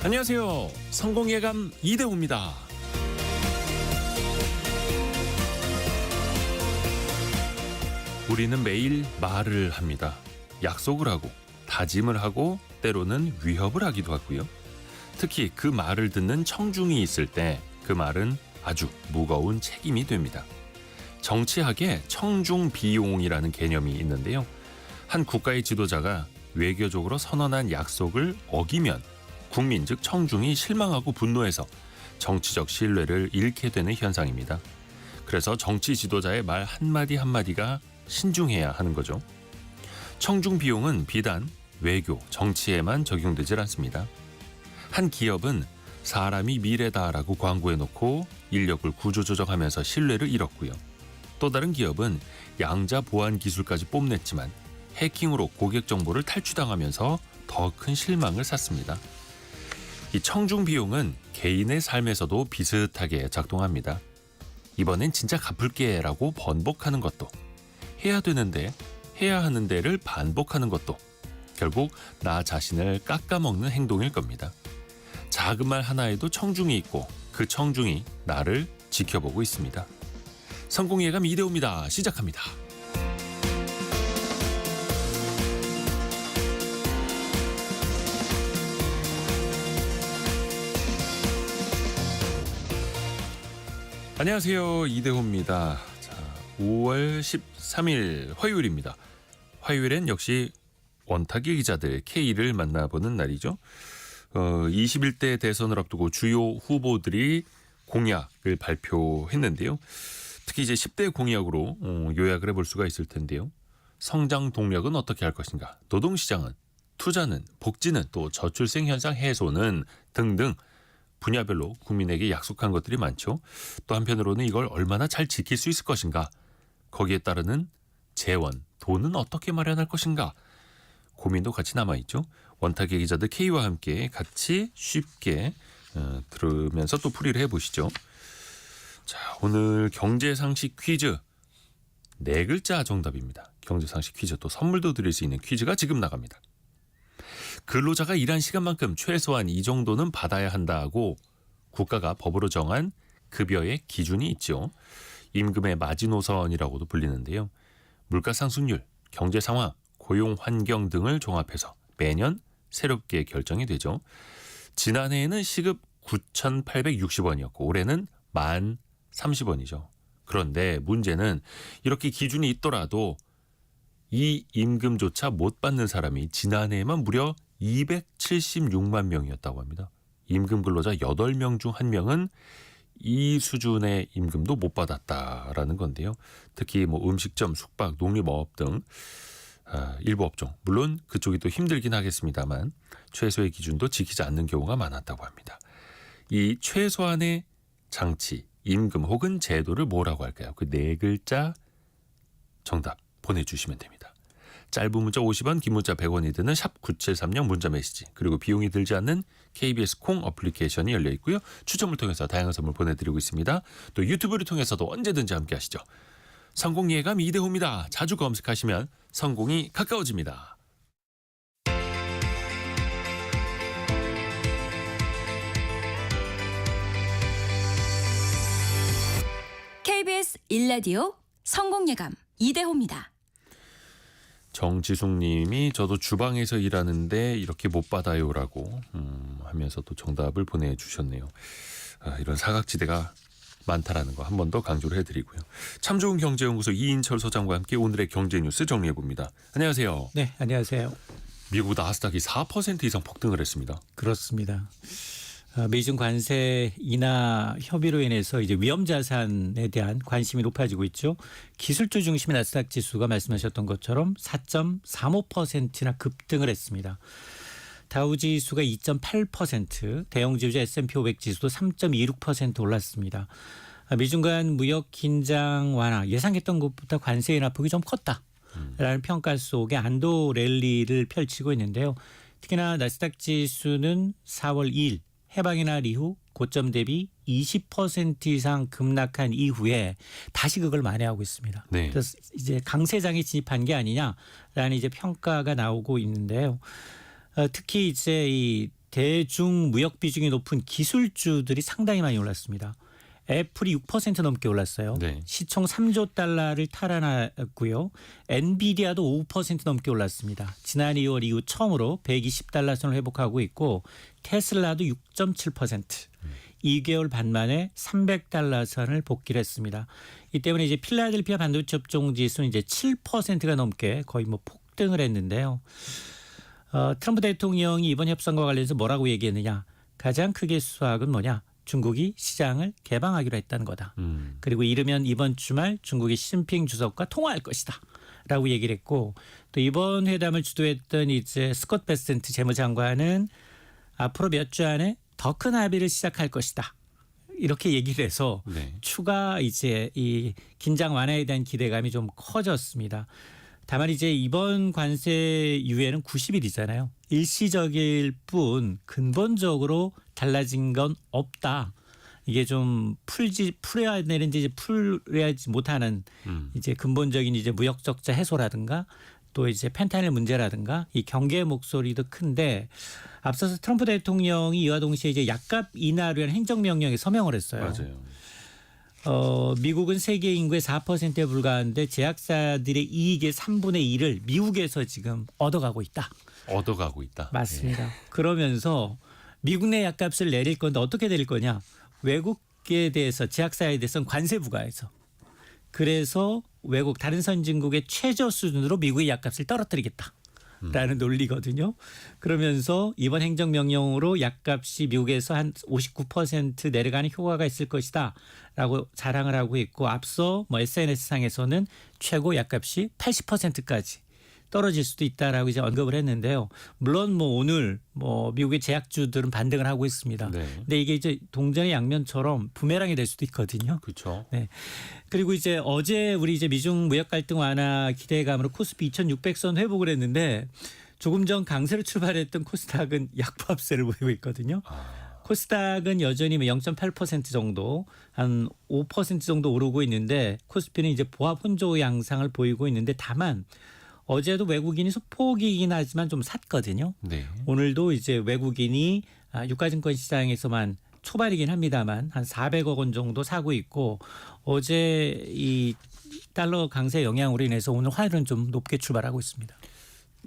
안녕하세요. 성공예감 이대호입니다. 우리는 매일 말을 합니다. 약속을 하고 다짐을 하고 때로는 위협을 하기도 하고요. 특히 그 말을 듣는 청중이 있을 때 그 말은 아주 무거운 책임이 됩니다. 정치학에 청중비용이라는 개념이 있는데요. 한 국가의 지도자가 외교적으로 선언한 약속을 어기면 국민 즉 청중이 실망하고 분노해서 정치적 신뢰를 잃게 되는 현상입니다. 그래서 정치 지도자의 말 한마디 한마디가 신중해야 하는 거죠. 청중 비용은 비단 외교, 정치에만 적용되질 않습니다. 한 기업은 사람이 미래다라고 광고해놓고 인력을 구조조정하면서 신뢰를 잃었고요. 또 다른 기업은 양자 보안 기술까지 뽐냈지만 해킹으로 고객 정보를 탈취당하면서 더 큰 실망을 샀습니다. 이 청중 비용은 개인의 삶에서도 비슷하게 작동합니다. 이번엔 진짜 갚을게 라고 번복하는 것도, 해야 되는데 해야 하는 데를 반복하는 것도 결국 나 자신을 깎아먹는 행동일 겁니다. 작은 말 하나에도 청중이 있고 그 청중이 나를 지켜보고 있습니다. 성공예감 이대호입니다. 시작합니다. 안녕하세요. 이대호입니다. 자, 5월 13일 화요일입니다. 화요일엔 역시 원탁의 기자들 K를 만나보는 날이죠. 21대 대선을 앞두고 주요 후보들이 공약을 발표했는데요. 특히 이제 10대 공약으로 요약을 해볼 수가 있을 텐데요. 성장 동력은 어떻게 할 것인가? 노동시장은, 투자는, 복지는, 또 저출생 현상 해소는 등등 분야별로 국민에게 약속한 것들이 많죠. 또 한편으로는 이걸 얼마나 잘 지킬 수 있을 것인가? 거기에 따르는 재원, 돈은 어떻게 마련할 것인가? 고민도 같이 남아있죠. 원탁의 기자들 K와 함께 같이 쉽게 들으면서 또 풀이를 해보시죠. 자, 오늘 경제상식 퀴즈 4글자 정답입니다. 경제상식 퀴즈 또 선물도 드릴 수 있는 퀴즈가 지금 나갑니다. 근로자가 일한 시간만큼 최소한 이 정도는 받아야 한다고 국가가 법으로 정한 급여의 기준이 있죠. 임금의 마지노선이라고도 불리는데요. 물가 상승률, 경제 상황, 고용 환경 등을 종합해서 매년 새롭게 결정이 되죠. 지난해에는 시급 9,860원이었고 올해는 10,030원이죠. 그런데 문제는 이렇게 기준이 있더라도 이 임금조차 못 받는 사람이 지난해에만 무려 276만 명이었다고 합니다. 임금 근로자 8명 중 1명은 이 수준의 임금도 못 받았다라는 건데요. 특히 뭐 음식점, 숙박, 농림업 등 일부 업종, 물론 그쪽이 또 힘들긴 하겠습니다만 최소의 기준도 지키지 않는 경우가 많았다고 합니다. 이 최소한의 장치, 임금 혹은 제도를 뭐라고 할까요? 그 4글자 정답 보내주시면 됩니다. 짧은 문자 50원, 긴 문자 100원이 드는 샵 9730 문자 메시지, 그리고 비용이 들지 않는 KBS 콩 어플리케이션이 열려 있고요. 추첨을 통해서 다양한 선물 보내드리고 있습니다. 또 유튜브를 통해서도 언제든지 함께 하시죠. 성공예감 이대호입니다. 자주 검색하시면 성공이 가까워집니다. KBS 1라디오 성공예감 이대호입니다. 정지숙님이 저도 주방에서 일하는데 이렇게 못 받아요라고 하면서 또 정답을 보내주셨네요. 이런 사각지대가 많다라는 거 한 번 더 강조를 해드리고요. 참 좋은 경제연구소 이인철 소장과 함께 오늘의 경제 뉴스 정리해봅니다. 안녕하세요. 네, 안녕하세요. 미국 나스닥이 4% 이상 폭등을 했습니다. 그렇습니다. 미중 관세 인하 협의로 인해서 이제 위험 자산에 대한 관심이 높아지고 있죠. 기술주 중심의 나스닥 지수가 말씀하셨던 것처럼 4.35%나 급등을 했습니다. 다우 지수가 2.8%, 대형 지수자 S&P 500 지수도 3.26% 올랐습니다. 미중 간 무역 긴장 완화, 예상했던 것보다 관세 인하 폭이 좀 컸다라는 평가 속에 안도 랠리를 펼치고 있는데요. 특히나 나스닥 지수는 4월 2일 해방의 날 이후 고점 대비 20% 이상 급락한 이후에 다시 그걸 만회하고 있습니다. 네. 그래서 이제 강세장에 진입한 게 아니냐라는 이제 평가가 나오고 있는데요. 특히 이제 이 대중 무역 비중이 높은 기술주들이 상당히 많이 올랐습니다. 애플이 6% 넘게 올랐어요. 네. 시총 3조 달러를 탈환했고요. 엔비디아도 5% 넘게 올랐습니다. 지난 2월 이후 처음으로 120달러 선을 회복하고 있고 테슬라도 6.7%. 2개월 반 만에 300달러 선을 복귀를 했습니다. 이 때문에 이제 필라델피아 반도체 업종 지수는 이제 7%가 넘게 거의 뭐 폭등을 했는데요. 트럼프 대통령이 이번 협상과 관련해서 뭐라고 얘기했느냐? 가장 크게 수확은 뭐냐? 중국이 시장을 개방하기로 했다는 거다. 그리고 이르면 이번 주말 중국의 시진핑 주석과 통화할 것이다. 라고 얘기를 했고 또 이번 회담을 주도했던 이제 스콧 베센트 재무장관은 앞으로 몇 주 안에 더 큰 합의를 시작할 것이다. 이렇게 얘기를 해서 네. 추가 이제 이 긴장 완화에 대한 기대감이 좀 커졌습니다. 다만 이제 이번 관세 유예는 90일이잖아요. 일시적일 뿐 근본적으로 달라진 건 없다. 이게 좀 풀어야 되는지 이제 풀어야지 못하는 이제 근본적인 이제 무역 적자 해소라든가 또 이제 펜타닐 문제라든가 이 경계 목소리도 큰데 앞서서 트럼프 대통령이 이와 동시에 이제 약값 인하를 위한 행정명령에 서명을 했어요. 맞아요. 미국은 세계 인구의 4%에 불과한데 제약사들의 이익의 3분의 1을 미국에서 지금 얻어가고 있다. 얻어가고 있다. 맞습니다. 그러면서 미국 내 약값을 내릴 건데 어떻게 내릴 거냐. 외국에 대해서 제약사에 대해서는 관세 부과해서. 그래서 외국 다른 선진국의 최저 수준으로 미국의 약값을 떨어뜨리겠다라는 논리거든요. 그러면서 이번 행정명령으로 약값이 미국에서 한 59% 내려가는 효과가 있을 것이다라고 자랑을 하고 있고 앞서 뭐 SNS상에서는 최고 약값이 80%까지 떨어질 수도 있다라고 이제 언급을 했는데요. 물론 뭐 오늘 뭐 미국의 제약주들은 반등을 하고 있습니다. 네. 근데 이게 이제 동전의 양면처럼 부메랑이 될 수도 있거든요. 그렇죠. 네. 그리고 이제 어제 우리 이제 미중 무역 갈등 완화 기대감으로 코스피 2,600선 회복을 했는데 조금 전 강세로 출발했던 코스닥은 약보합세를 보이고 있거든요. 코스닥은 여전히 0.8% 정도 한 5% 정도 오르고 있는데 코스피는 이제 보합 혼조 양상을 보이고 있는데 다만 어제도 외국인이 소폭이긴 하지만 좀 샀거든요. 네. 오늘도 이제 외국인이 유가증권 시장에서만 초반이긴 합니다만 한 400억 원 정도 사고 있고 어제 이 달러 강세 영향으로 인해서 오늘 화요일은 좀 높게 출발하고 있습니다.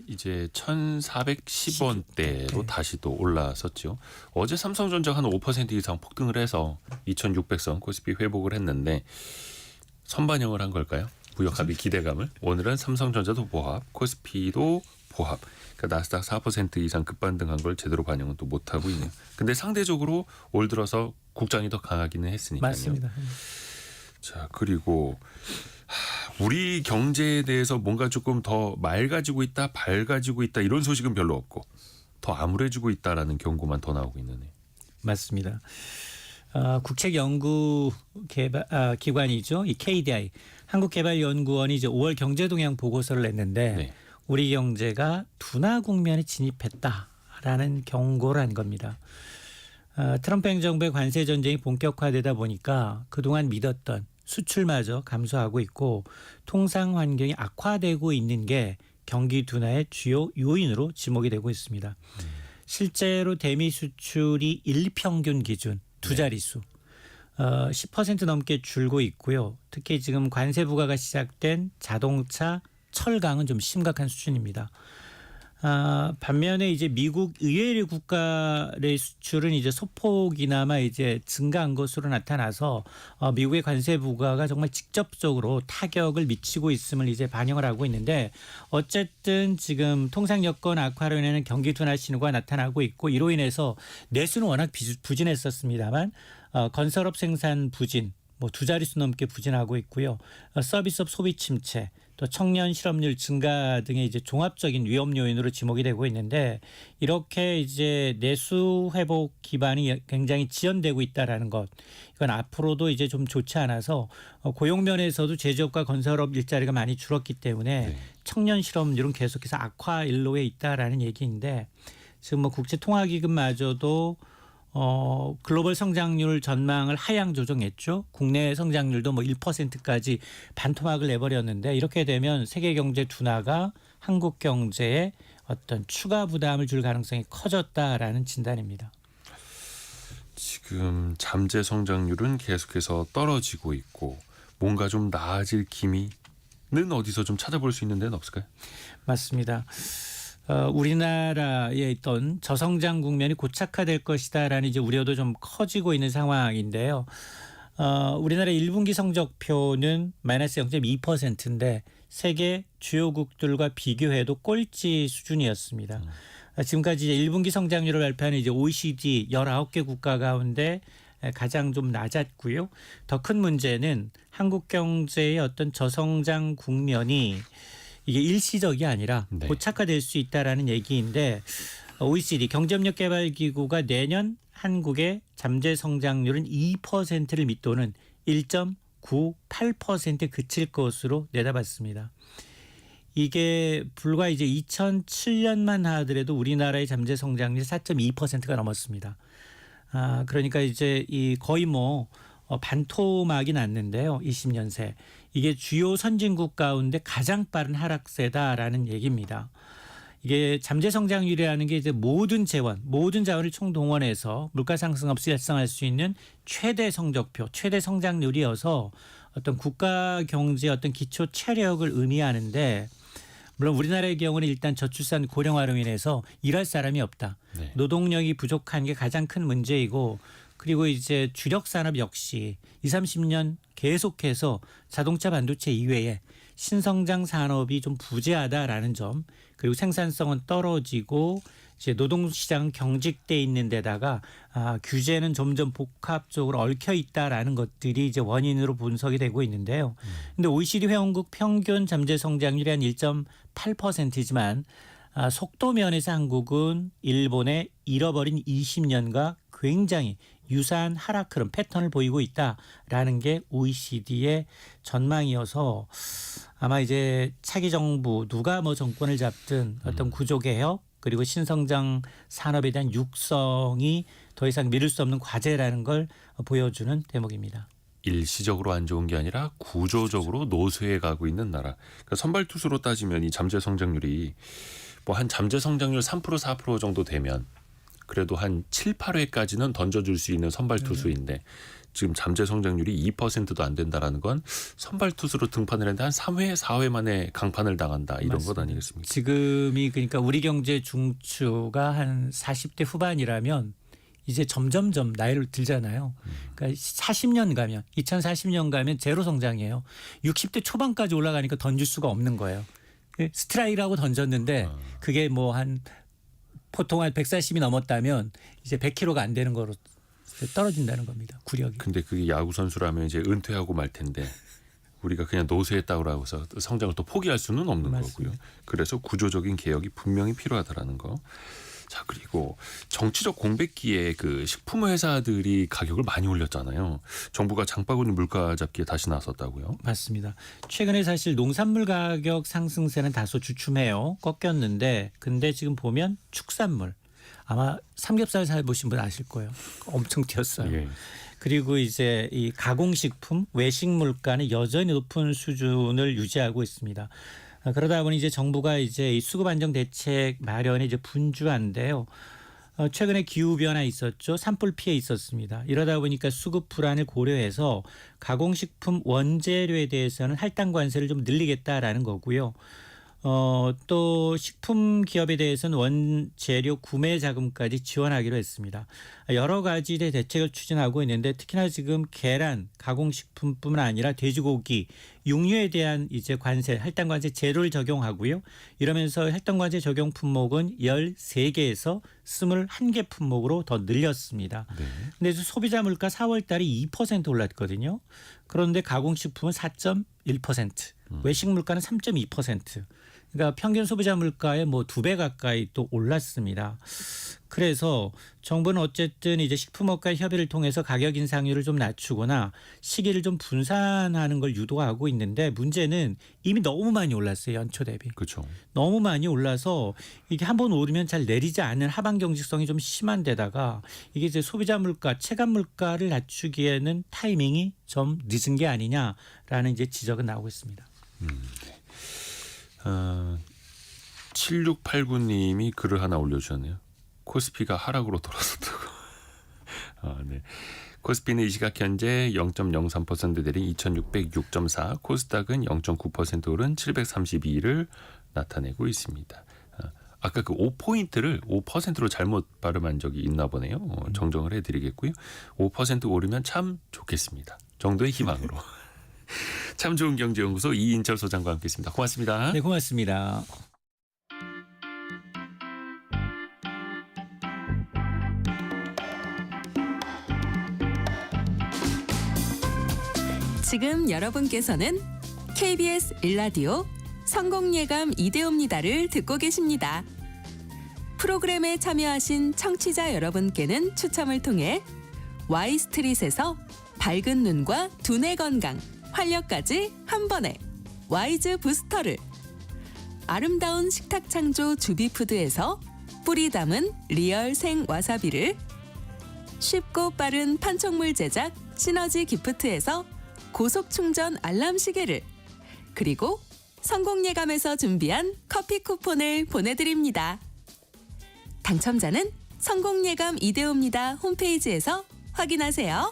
이제 1,410원대로 네. 다시 또 올라섰죠. 어제 삼성전자가 한 5% 이상 폭등을 해서 2,600선 코스피 회복을 했는데 선반영을 한 걸까요? 무역 합의 기대감을. 오늘은 삼성전자도 보합, 코스피도 보합. 그러니까 나스닥 4% 이상 급반등한 걸 제대로 반영은 또 못하고 있네요. 근데 상대적으로 올 들어서 국장이 더 강하기는 했으니까요. 맞습니다. 자, 그리고 우리 경제에 대해서 뭔가 조금 더 맑아지고 있다, 밝아지고 있다 이런 소식은 별로 없고 더 암울해지고 있다라는 경고만 더 나오고 있네요. 맞습니다. 국책연구기관이죠. 이 KDI 한국개발연구원이 이제 5월 경제동향 보고서를 냈는데 네. 우리 경제가 둔화 국면에 진입했다라는 경고를 한 겁니다. 트럼프 행정부의 관세 전쟁이 본격화되다 보니까 그동안 믿었던 수출마저 감소하고 있고 통상 환경이 악화되고 있는 게 경기 둔화의 주요 요인으로 지목이 되고 있습니다. 실제로 대미 수출이 일평균 기준 두 자릿수 10% 넘게 줄고 있고요. 특히 지금 관세 부과가 시작된 자동차, 철강은 좀 심각한 수준입니다. 반면에 이제 미국 의외의 국가의 수출은 이제 소폭이나마 이제 증가한 것으로 나타나서 미국의 관세 부과가 정말 직접적으로 타격을 미치고 있음을 이제 반영을 하고 있는데 어쨌든 지금 통상 여건 악화로 인해서 경기 둔화 신호가 나타나고 있고 이로 인해서 내수는 워낙 부진했었습니다만 건설업 생산 부진 뭐 두 자릿수 넘게 부진하고 있고요. 서비스업 소비 침체 또 청년 실업률 증가 등의 이제 종합적인 위험 요인으로 지목이 되고 있는데 이렇게 이제 내수 회복 기반이 굉장히 지연되고 있다라는 것 이건 앞으로도 이제 좀 좋지 않아서 고용 면에서도 제조업과 건설업 일자리가 많이 줄었기 때문에 네. 청년 실업률은 계속해서 악화 일로에 있다라는 얘기인데 지금 뭐 국제통화기금마저도 글로벌 성장률 전망을 하향 조정했죠. 국내 성장률도 뭐 1%까지 반토막을 내버렸는데 이렇게 되면 세계 경제 둔화가 한국 경제에 어떤 추가 부담을 줄 가능성이 커졌다라는 진단입니다. 지금 잠재 성장률은 계속해서 떨어지고 있고 뭔가 좀 나아질 기미는 어디서 좀 찾아볼 수 있는 데는 없을까요? 맞습니다. 우리나라에 있던 저성장 국면이 고착화될 것이다라는 이제 우려도 좀 커지고 있는 상황인데요. 우리나라 1분기 성적표는 마이너스 0.2%인데 세계 주요국들과 비교해도 꼴찌 수준이었습니다. 지금까지 이제 1분기 성장률을 발표하는 이제 OECD 19개 국가 가운데 가장 좀 낮았고요. 더 큰 문제는 한국 경제의 어떤 저성장 국면이 이게 일시적이 아니라 네. 고착화될 수 있다라는 얘기인데 OECD 경제협력개발기구가 내년 한국의 잠재 성장률은 2%를 밑도는 1.98%에 그칠 것으로 내다봤습니다. 이게 불과 이제 2007년만 하더라도 우리나라의 잠재 성장률이 4.2%가 넘었습니다. 그러니까 이제 이 거의 뭐 반토막이 났는데요. 20년 새. 이게 주요 선진국 가운데 가장 빠른 하락세다라는 얘기입니다. 이게 잠재 성장률이라는 게 이제 모든 자원을 총동원해서 물가 상승 없이 달성할 수 있는 최대 성적표, 최대 성장률이어서 어떤 국가 경제 어떤 기초 체력을 의미하는데 물론 우리나라의 경우는 일단 저출산 고령화로 인해서 일할 사람이 없다. 네. 노동력이 부족한 게 가장 큰 문제이고 그리고 이제 주력 산업 역시 20, 30년 계속해서 자동차 반도체 이외에 신성장 산업이 좀 부재하다라는 점 그리고 생산성은 떨어지고 이제 노동시장은 경직돼 있는 데다가 규제는 점점 복합적으로 얽혀 있다라는 것들이 이제 원인으로 분석이 되고 있는데요. 근데 OECD 회원국 평균 잠재 성장률이 한 1.8%지만 속도 면에서 한국은 일본의 잃어버린 20년과 굉장히 유사한 하락 흐름 패턴을 보이고 있다라는 게 OECD의 전망이어서 아마 이제 차기 정부 누가 뭐 정권을 잡든 어떤 구조개혁 그리고 신성장 산업에 대한 육성이 더 이상 미룰 수 없는 과제라는 걸 보여주는 대목입니다. 일시적으로 안 좋은 게 아니라 구조적으로 노쇠해 가고 있는 나라. 그러니까 선발 투수로 따지면 이 잠재 성장률이 뭐 한 잠재 성장률 3% 4% 정도 되면 그래도 한 7, 8회까지는 던져줄 수 있는 선발 투수인데 지금 잠재 성장률이 2%도 안 된다라는 건 선발 투수로 등판을 했는데 한 3회, 4회 만에 강판을 당한다 이런 맞습니다. 것 아니겠습니까? 지금이 그러니까 우리 경제 중추가 한 40대 후반이라면 이제 점점점 나이를 들잖아요. 그러니까 40년 가면 2040년 가면 제로 성장이에요. 60대 초반까지 올라가니까 던질 수가 없는 거예요. 스트라이크라고 던졌는데 그게 뭐 한 보통 한 140이 넘었다면 이제 100kg가 안 되는 거로 떨어진다는 겁니다. 구력이. 근데 그게 야구 선수라면 이제 은퇴하고 말 텐데 우리가 그냥 노쇠했다고 해서 성장을 또 포기할 수는 없는 맞습니다. 거고요. 그래서 구조적인 개혁이 분명히 필요하다라는 거. 자, 그리고 정치적 공백기에 그 식품 회사들이 가격을 많이 올렸잖아요. 정부가 장바구니 물가 잡기에 다시 나섰다고요. 맞습니다. 최근에 사실 농산물 가격 상승세는 다소 주춤해요. 꺾였는데 근데 지금 보면 축산물 아마 삼겹살 사 보신 분 아실 거예요. 엄청 뛰었어요. 예. 그리고 이제 이 가공식품 외식 물가는 여전히 높은 수준을 유지하고 있습니다. 그러다 보니 이제 정부가 이제 이 수급 안정 대책 마련에 이제 분주한데요. 최근에 기후 변화 있었죠. 산불 피해 있었습니다. 이러다 보니까 수급 불안을 고려해서 가공식품 원재료에 대해서는 할당 관세를 좀 늘리겠다라는 거고요. 또 식품 기업에 대해서는 원재료 구매 자금까지 지원하기로 했습니다. 여러 가지의 대책을 추진하고 있는데 특히나 지금 계란, 가공식품뿐만 아니라 돼지고기, 육류에 대한 이제 관세, 할당 관세 제로를 적용하고요. 이러면서 할당 관세 적용 품목은 13개에서 21개 품목으로 더 늘렸습니다. 네. 근데 소비자 물가 4월 달에 2% 올랐거든요. 그런데 가공식품은 4.1%, 외식 물가는 3.2%. 그러니까 평균 소비자 물가의 뭐 2배 가까이 또 올랐습니다. 그래서 정부는 어쨌든 이제 식품업계 협의를 통해서 가격 인상률을 좀 낮추거나 시기를 좀 분산하는 걸 유도하고 있는데 문제는 이미 너무 많이 올랐어요. 연초 대비. 그렇죠. 너무 많이 올라서 이게 한번 오르면 잘 내리지 않는 하방 경직성이 좀 심한 데다가 이게 이제 소비자 물가, 체감 물가를 낮추기에는 타이밍이 좀 늦은 게 아니냐라는 이제 지적은 나오고 있습니다. 7689님이 글을 하나 올려주셨네요. 코스피가 하락으로 돌아섰다고. 네. 코스피는 이 시각 현재 0.03% 내린 2606.4, 코스닥은 0.9% 오른 732를 나타내고 있습니다. 아까 그 5포인트를 5%로 잘못 발음한 적이 있나 보네요. 정정을 해드리겠고요. 5% 오르면 참 좋겠습니다. 정도의 희망으로. 참 좋은 경제연구소 이인철 소장과 함께했습니다. 고맙습니다. 네, 고맙습니다. 지금 여러분께서는 KBS 일라디오 성공예감 이대호입니다를 듣고 계십니다. 프로그램에 참여하신 청취자 여러분께는 추첨을 통해 Y스트릿에서 밝은 눈과 두뇌 건강, 활력까지 한 번에 와이즈 부스터를, 아름다운 식탁 창조 주비푸드에서 뿌리 담은 리얼 생 와사비를, 쉽고 빠른 판촉물 제작 시너지 기프트에서 고속 충전 알람 시계를, 그리고 성공예감에서 준비한 커피 쿠폰을 보내드립니다. 당첨자는 성공예감 이대호입니다 홈페이지에서 확인하세요.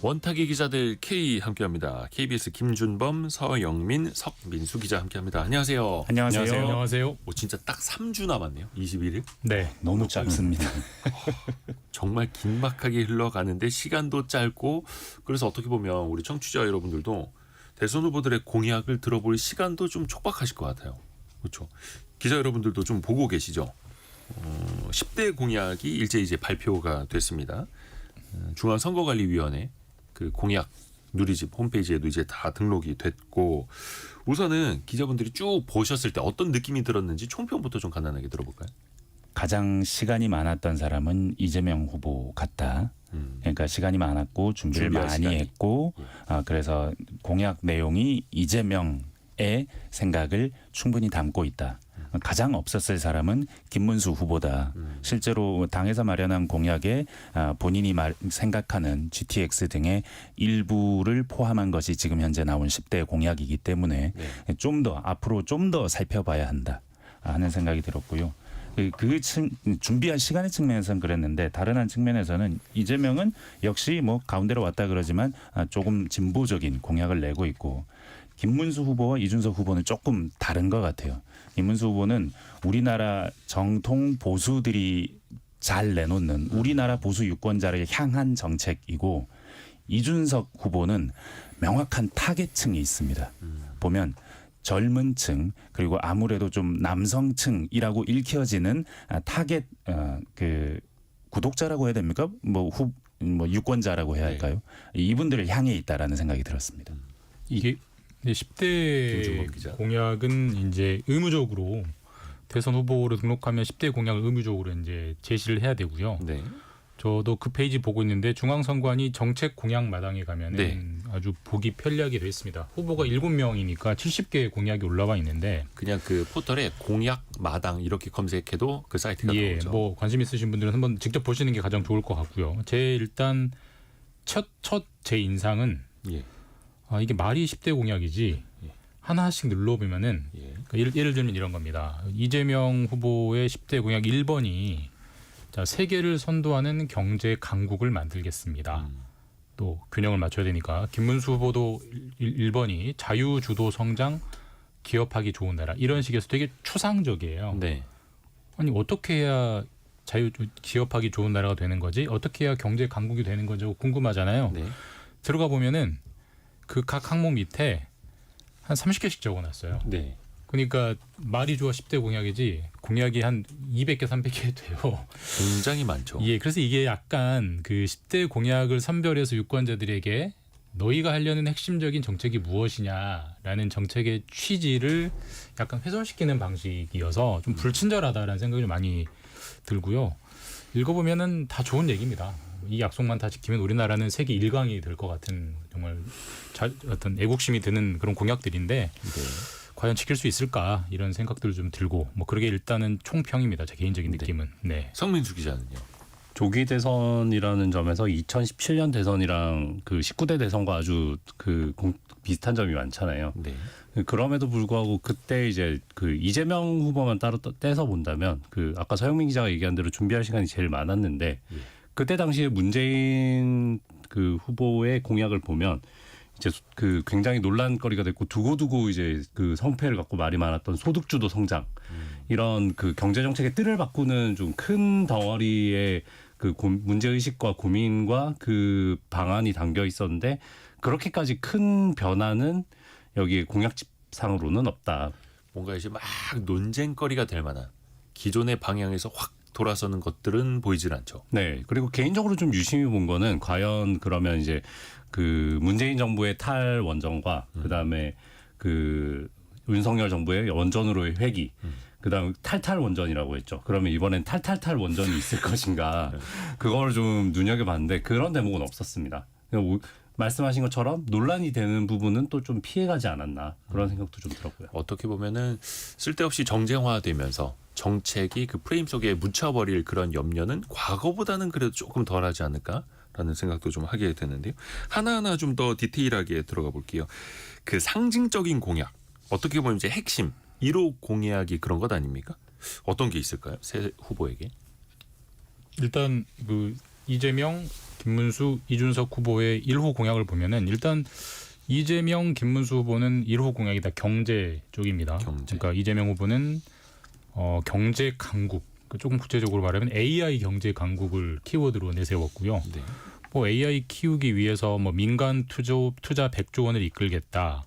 원탁의 기자들 K 함께합니다. KBS 김준범, 서영민, 석민수 기자 함께합니다. 안녕하세요. 안녕하세요. 안녕하세요. 진짜 딱 3주 남았네요. 21일. 네. 너무 짧습니다. 정말 긴박하게 흘러가는데 시간도 짧고, 그래서 어떻게 보면 우리 청취자 여러분들도 대선 후보들의 공약을 들어볼 시간도 좀 촉박하실 것 같아요. 그렇죠. 기자 여러분들도 좀 보고 계시죠. 10대 공약이 일제 이제 발표가 됐습니다. 중앙선거관리위원회 그 공약 누리집 홈페이지에도 이제 다 등록이 됐고, 우선은 기자분들이 쭉 보셨을 때 어떤 느낌이 들었는지 총평부터 좀 간단하게 들어볼까요? 가장 시간이 많았던 사람은 이재명 후보 같다. 그러니까 시간이 많았고 준비를 준비할 많이 시간이. 했고, 그래서 공약 내용이 이재명의 생각을 충분히 담고 있다. 가장 없었을 사람은 김문수 후보다. 실제로 당에서 마련한 공약에 본인이 생각하는 GTX 등의 일부를 포함한 것이 지금 현재 나온 10대 공약이기 때문에 좀 더 앞으로 좀 더 살펴봐야 한다 하는 생각이 들었고요. 준비한 시간의 측면에서는 그랬는데, 다른 한 측면에서는 이재명은 역시 뭐 가운데로 왔다 그러지만 조금 진보적인 공약을 내고 있고, 김문수 후보와 이준석 후보는 조금 다른 것 같아요. 김문수 후보는 우리나라 정통 보수들이 잘 내놓는 우리나라 보수 유권자를 향한 정책이고, 이준석 후보는 명확한 타겟층이 있습니다. 보면 젊은 층, 그리고 아무래도 좀 남성층이라고 읽혀지는 타겟 그 구독자라고 해야 됩니까? 뭐 유권자라고 해야 할까요? 이분들을 향해 있다라는 생각이 들었습니다. 이게 김준범 기자. 10대 공약은 이제 의무적으로 대선 후보로 등록하면 10대 공약을 의무적으로 이제 제시를 해야 되고요. 네. 저도 그 페이지 보고 있는데 중앙선관위 정책 공약 마당에 가면은 네. 아주 보기 편리하게 되어 있습니다. 후보가 7명이니까 70개의 공약이 올라와 있는데, 그냥 그 포털에 공약 마당 이렇게 검색해도 그 사이트가 예, 나오죠. 뭐 관심 있으신 분들은 한번 직접 보시는 게 가장 좋을 것 같고요. 일단 첫 제 인상은 예. 이게 말이 10대 공약이지 하나씩 눌러보면은, 예. 그러니까 예를 들면 이런 겁니다. 이재명 후보의 10대 공약 1번이 세계를 선도하는 경제 강국을 만들겠습니다. 또 균형을 맞춰야 되니까 김문수 후보도 1번이 자유주도 성장, 기업하기 좋은 나라, 이런 식에서 되게 추상적이에요. 네. 아니 어떻게 해야 기업하기 좋은 나라가 되는 거지? 어떻게 해야 경제 강국이 되는 거지? 궁금하잖아요. 네. 들어가 보면은 그 각 항목 밑에 한 30개씩 적어놨어요. 네. 그러니까 말이 좋아 10대 공약이지 공약이 한 200개, 300개 돼요. 굉장히 많죠. 예, 그래서 이게 약간 그 10대 공약을 선별해서 유권자들에게 너희가 하려는 핵심적인 정책이 무엇이냐라는 정책의 취지를 약간 훼손시키는 방식이어서 좀 불친절하다라는 생각이 좀 많이 들고요. 읽어보면은 다 좋은 얘기입니다. 이 약속만 다 지키면 우리나라는 세계 1강이 될 것 같은 정말 어떤 애국심이 드는 그런 공약들인데 과연 지킬 수 있을까 이런 생각들 좀 들고, 뭐 그러게 일단은 총평입니다. 제 개인적인 느낌은. 네. 성민수 기자는요. 조기 대선이라는 점에서 2017년 대선이랑 그 19대 대선과 아주 비슷한 점이 많잖아요. 네. 그럼에도 불구하고 그때 이제 그 이재명 후보만 따로 떼서 본다면 그 아까 서영민 기자가 얘기한 대로 준비할 시간이 제일 많았는데 그때 당시에 문재인 그 후보의 공약을 보면 이제 그 굉장히 논란거리가 됐고 두고두고 이제 그 성패를 갖고 말이 많았던 소득주도 성장 이런 그 경제 정책의 뜰을 바꾸는 좀 큰 덩어리의 그 문제 의식과 고민과 그 방안이 담겨 있었는데 그렇게까지 큰 변화는 여기 공약집상으로는 없다. 뭔가 이제 막 논쟁거리가 될 만한 기존의 방향에서 확 돌아서는 것들은 보이질 않죠. 네. 그리고 개인적으로 좀 유심히 본 거는 과연 그러면 이제 그 문재인 정부의 탈원전과 그다음에 그 윤석열 정부의 원전으로의 회귀 그다음에 탈탈 원전이라고 했죠. 그러면 이번엔 탈탈탈 원전이 있을 것인가. 그걸 좀 눈여겨봤는데 그런 대목은 없었습니다. 말씀하신 것처럼 논란이 되는 부분은 또 좀 피해가지 않았나 그런 생각도 좀 들었고요. 어떻게 보면은 쓸데없이 정쟁화되면서 정책이 그 프레임 속에 묻혀버릴 그런 염려는 과거보다는 그래도 조금 덜하지 않을까라는 생각도 좀 하게 되는데요. 하나하나 좀 더 디테일하게 들어가 볼게요. 그 상징적인 공약, 어떻게 보면 이제 핵심 1호 공약이 그런 것 아닙니까? 어떤 게 있을까요? 새 후보에게? 일단 그 이재명, 김문수, 이준석 후보의 1호 공약을 보면은 일단 이재명, 김문수 후보는 1호 공약이 다 경제 쪽입니다. 경제. 그러니까 이재명 후보는 경제 강국, 조금 구체적으로 말하면 AI 경제 강국을 키워드로 내세웠고요. 네. 뭐 AI 키우기 위해서 뭐 민간 투자 100조 원을 이끌겠다.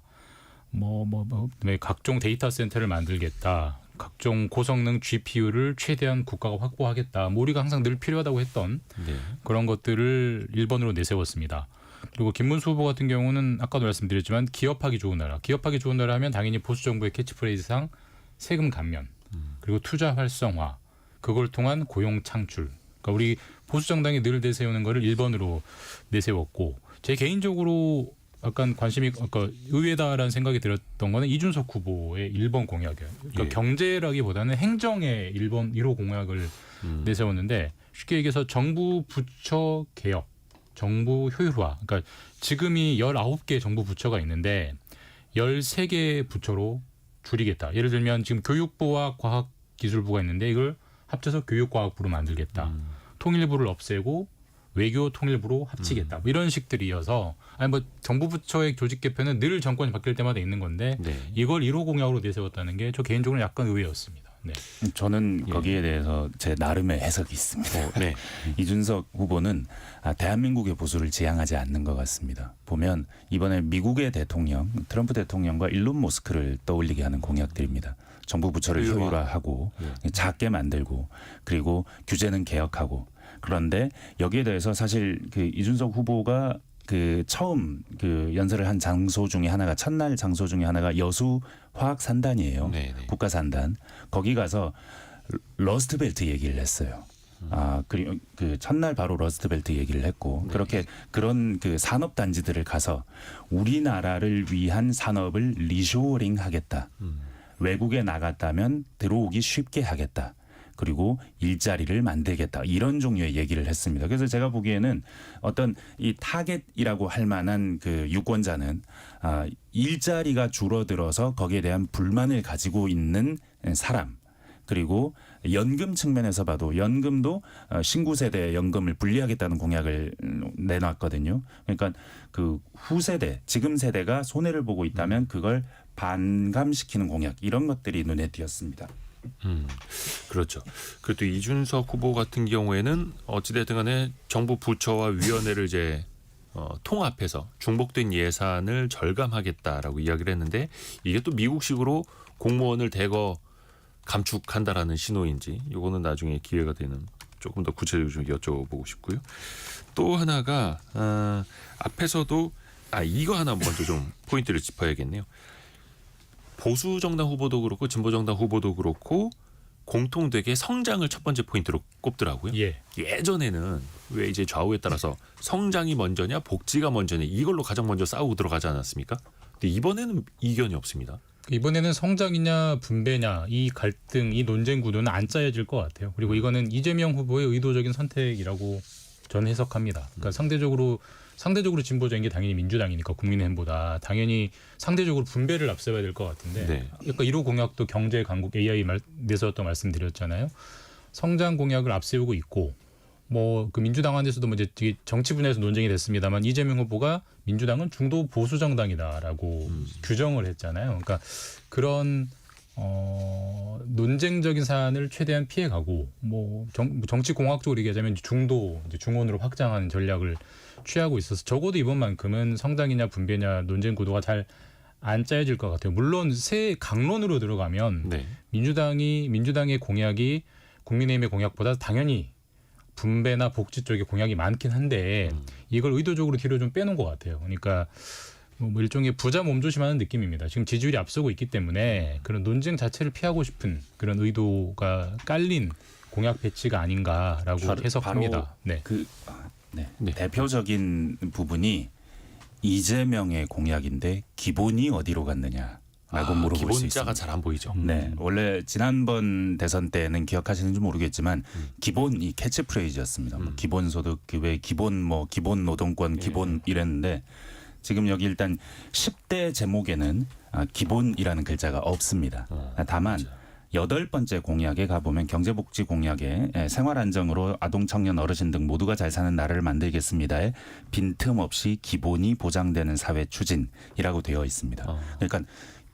각종 데이터 센터를 만들겠다. 각종 고성능 GPU를 최대한 국가가 확보하겠다. 뭐 우리가 항상 늘 필요하다고 했던 네. 그런 것들을 1번으로 내세웠습니다. 그리고 김문수 후보 같은 경우는 아까도 말씀드렸지만 기업하기 좋은 나라. 기업하기 좋은 나라 하면 당연히 보수 정부의 캐치프레이즈상 세금 감면 그리고 투자 활성화 그걸 통한 고용 창출. 그러니까 우리 보수 정당이 늘 내세우는 거를 1번으로 내세웠고 제 개인적으로 약간 관심이 의외다라는 생각이 들었던 거는 이준석 후보의 1번 공약이에요. 그러니까 예. 경제라기보다는 행정의 1호 공약을 내세웠는데 쉽게 얘기해서 정부 부처 개혁, 정부 효율화. 그러니까 지금이 19개 정부 부처가 있는데 13개 부처로 줄이겠다. 예를 들면 지금 교육부와 과학기술부가 있는데 이걸 합쳐서 교육과학부로 만들겠다. 통일부를 없애고 외교 통일부로 합치겠다. 뭐 이런 식들이어서 아니 뭐 정부 부처의 조직 개편은 늘 정권이 바뀔 때마다 있는 건데 네. 이걸 1호 공약으로 내세웠다는 게 저 개인적으로 약간 의외였습니다. 네. 저는 거기에 대해서 제 나름의 해석이 있습니다. 네. 이준석 후보는 대한민국의 보수를 지향하지 않는 것 같습니다. 보면 이번에 미국의 대통령 트럼프 대통령과 일론 머스크를 떠올리게 하는 공약들입니다. 정부 부처를 효율화하고 작게 만들고 그리고 규제는 개혁하고 그런데 여기에 대해서 사실 그 이준석 후보가 그 처음 그 연설을 한 장소 중에 하나가 첫날 장소 중에 하나가 여수 화학 산단이에요. 네네. 국가 산단. 거기 가서 러스트벨트 얘기를 했어요. 그리고 그 첫날 바로 러스트벨트 얘기를 했고 그렇게 그런 그 산업 단지들을 가서 우리나라를 위한 산업을 리쇼어링 하겠다. 외국에 나갔다면 들어오기 쉽게 하겠다. 그리고 일자리를 만들겠다. 이런 종류의 얘기를 했습니다. 그래서 제가 보기에는 어떤 이 타겟이라고 할 만한 그 유권자는 일자리가 줄어들어서 거기에 대한 불만을 가지고 있는 사람. 그리고 연금 측면에서 봐도 연금도 신구 세대 연금을 분리하겠다는 공약을 내놨거든요. 그러니까 그 후세대, 지금 세대가 손해를 보고 있다면 그걸 반감시키는 공약 이런 것들이 눈에 띄었습니다. 그렇죠. 그래도 이준석 후보 같은 경우에는 어찌됐든 간에 정부 부처와 위원회를 이제 통합해서 중복된 예산을 절감하겠다라고 이야기를 했는데 이게 또 미국식으로 공무원을 대거 감축한다라는 신호인지 이거는 나중에 기회가 되는 조금 더 구체적으로 좀 여쭤보고 싶고요. 또 하나가 앞에서도 이거 하나 먼저 좀 포인트를 짚어야겠네요. 보수 정당 후보도 그렇고 진보 정당 후보도 그렇고 공통되게 성장을 첫 번째 포인트로 꼽더라고요. 예. 예전에는 왜 이제 좌우에 따라서 성장이 먼저냐 복지가 먼저냐 이걸로 가장 먼저 싸우고 들어가지 않았습니까? 근데 이번에는 이견이 없습니다. 이번에는 성장이냐 분배냐 이 갈등, 이 논쟁 구도는 안 짜여질 것 같아요. 그리고 이거는 이재명 후보의 의도적인 선택이라고 저는 해석합니다. 그러니까 상대적으로 진보적인 게 당연히 민주당이니까 국민의힘보다 당연히 상대적으로 분배를 앞세워야 될 것 같은데 네. 약간 1호 공약도 경제 강국 AI 내세웠던 말씀드렸잖아요. 성장 공약을 앞세우고 있고 뭐 그 민주당 안에서도 뭐 이제 정치 분야에서 논쟁이 됐습니다만 이재명 후보가 민주당은 중도 보수 정당이다라고 규정을 했잖아요. 그러니까 그런 논쟁적인 사안을 최대한 피해가고 뭐 정치 공학적으로 얘기하자면 중도 이제 중원으로 확장하는 전략을 취하고 있어서 적어도 이번만큼은 성장이냐 분배냐 논쟁 구도가 잘 안 짜여질 것 같아요. 물론 새 강론으로 들어가면 네. 민주당의 공약이 국민의힘의 공약보다 당연히 분배나 복지 쪽에 공약이 많긴 한데 이걸 의도적으로 뒤로 좀 빼놓은 것 같아요. 그러니까 뭐 일종의 부자 몸조심하는 느낌입니다. 지금 지지율이 앞서고 있기 때문에 그런 논쟁 자체를 피하고 싶은 그런 의도가 깔린 공약 배치가 아닌가라고 해석합니다. 네. 네. 대표적인 부분이 이재명의 공약인데 기본이 어디로 갔느냐라고 물어볼 수 있습니다. 기본자가 잘 안 보이죠. 네, 원래 지난번 대선 때는 기억하시는지 모르겠지만 기본이 캐치프레이즈였습니다. 뭐 기본소득, 왜 기본 뭐 기본 노동권, 기본 이랬는데 지금 여기 일단 10대 제목에는 기본이라는 글자가 없습니다. 다만 8번째 공약에 가보면 경제복지 공약에 생활안정으로 아동, 청년, 어르신 등 모두가 잘 사는 나라를 만들겠습니다에 빈틈없이 기본이 보장되는 사회 추진이라고 되어 있습니다. 그러니까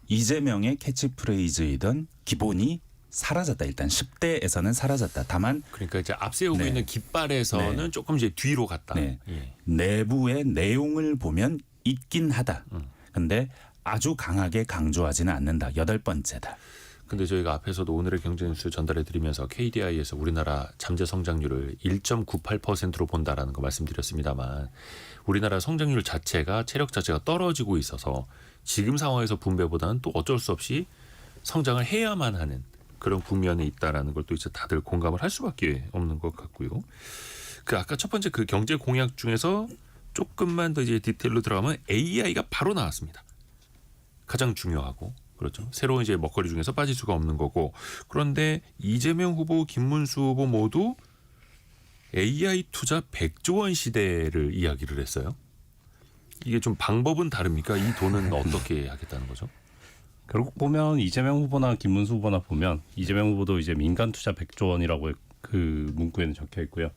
이재명의 캐치프레이즈이던 기본이 사라졌다. 일단 10대에서는 사라졌다. 다만 그러니까 이제 앞세우고 네. 있는 깃발에서는 네. 조금 이제 뒤로 갔다. 네. 예. 내부의 내용을 보면 있긴 하다. 근데 아주 강하게 강조하지는 않는다. 8번째다. 근데 저희가 앞에서도 오늘의 경제뉴스 전달해 드리면서 KDI에서 우리나라 잠재 성장률을 1.98%로 본다라는 거 말씀드렸습니다만 우리나라 성장률 자체가 체력 자체가 떨어지고 있어서 지금 상황에서 분배보다는 또 어쩔 수 없이 성장을 해야만 하는 그런 국면에 있다라는 걸 또 이제 다들 공감을 할 수밖에 없는 것 같고요. 그 아까 첫 번째 그 경제 공약 중에서 조금만 더 이제 디테일로 들어가면 AI가 바로 나왔습니다. 가장 중요하고 그렇죠. 새로운 이제 먹거리 중에서 빠질 수가 없는 거고 그런데 이재명 후보, 김문수 후보 모두 AI 투자 100조 원 시대를 이야기를 했어요. 이게 좀 방법은 다릅니까? 이 돈은 어떻게 하겠다는 거죠? 결국 보면 이재명 후보나 김문수 후보나 보면 이재명 후보도 이제 민간 투자 100조 원이라고 그 문구에는 적혀 있고요.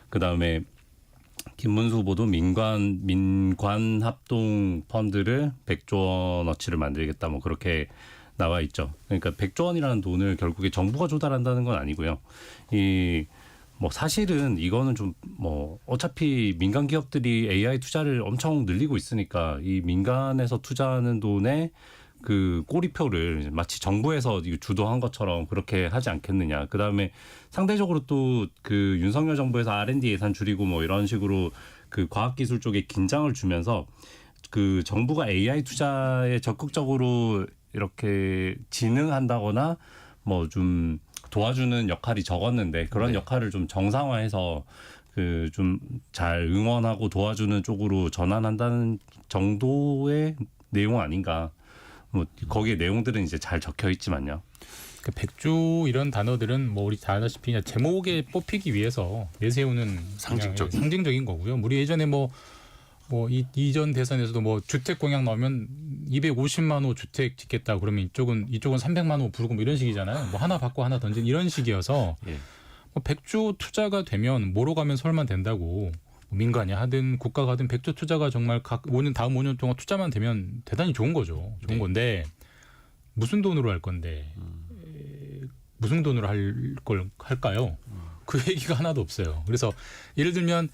그 다음에 김문수 후보도 민관 합동 펀드를 100조 원어치를 만들겠다 뭐 그렇게 나와 있죠. 그러니까 100조 원이라는 돈을 결국에 정부가 조달한다는 건 아니고요. 이 뭐 사실은 이거는 좀 뭐 어차피 민간 기업들이 AI 투자를 엄청 늘리고 있으니까 이 민간에서 투자하는 돈에 그 꼬리표를 마치 정부에서 주도한 것처럼 그렇게 하지 않겠느냐. 그 다음에 상대적으로 또 그 윤석열 정부에서 R&D 예산 줄이고 뭐 이런 식으로 그 과학기술 쪽에 긴장을 주면서 그 정부가 AI 투자에 적극적으로 이렇게 진흥한다거나 뭐 좀 도와주는 역할이 적었는데 그런 네. 역할을 좀 정상화해서 그 좀 잘 응원하고 도와주는 쪽으로 전환한다는 정도의 내용 아닌가. 뭐 거기에 내용들은 이제 잘 적혀 있지만요. 그 100조 이런 단어들은 뭐 우리 다 아다시피 그냥 제목에 뽑히기 위해서 내세우는 상징적인 거고요. 우리 예전에 뭐 이전 대선에서도 뭐 주택 공약 나오면 250만 호 주택 짓겠다 그러면 이쪽은 300만 호 부르고 뭐 이런 식이잖아요. 뭐 하나 받고 하나 던진 이런 식이어서 예. 뭐 100조 투자가 되면 뭐로 가면 설만 된다고 민간이 하든 국가가 하든 100조 투자가 정말 다음 5년 동안 투자만 되면 대단히 좋은 거죠. 좋은 네. 건데 무슨 돈으로 할 건데 무슨 돈으로 할까요? 그 얘기가 하나도 없어요. 그래서 예를 들면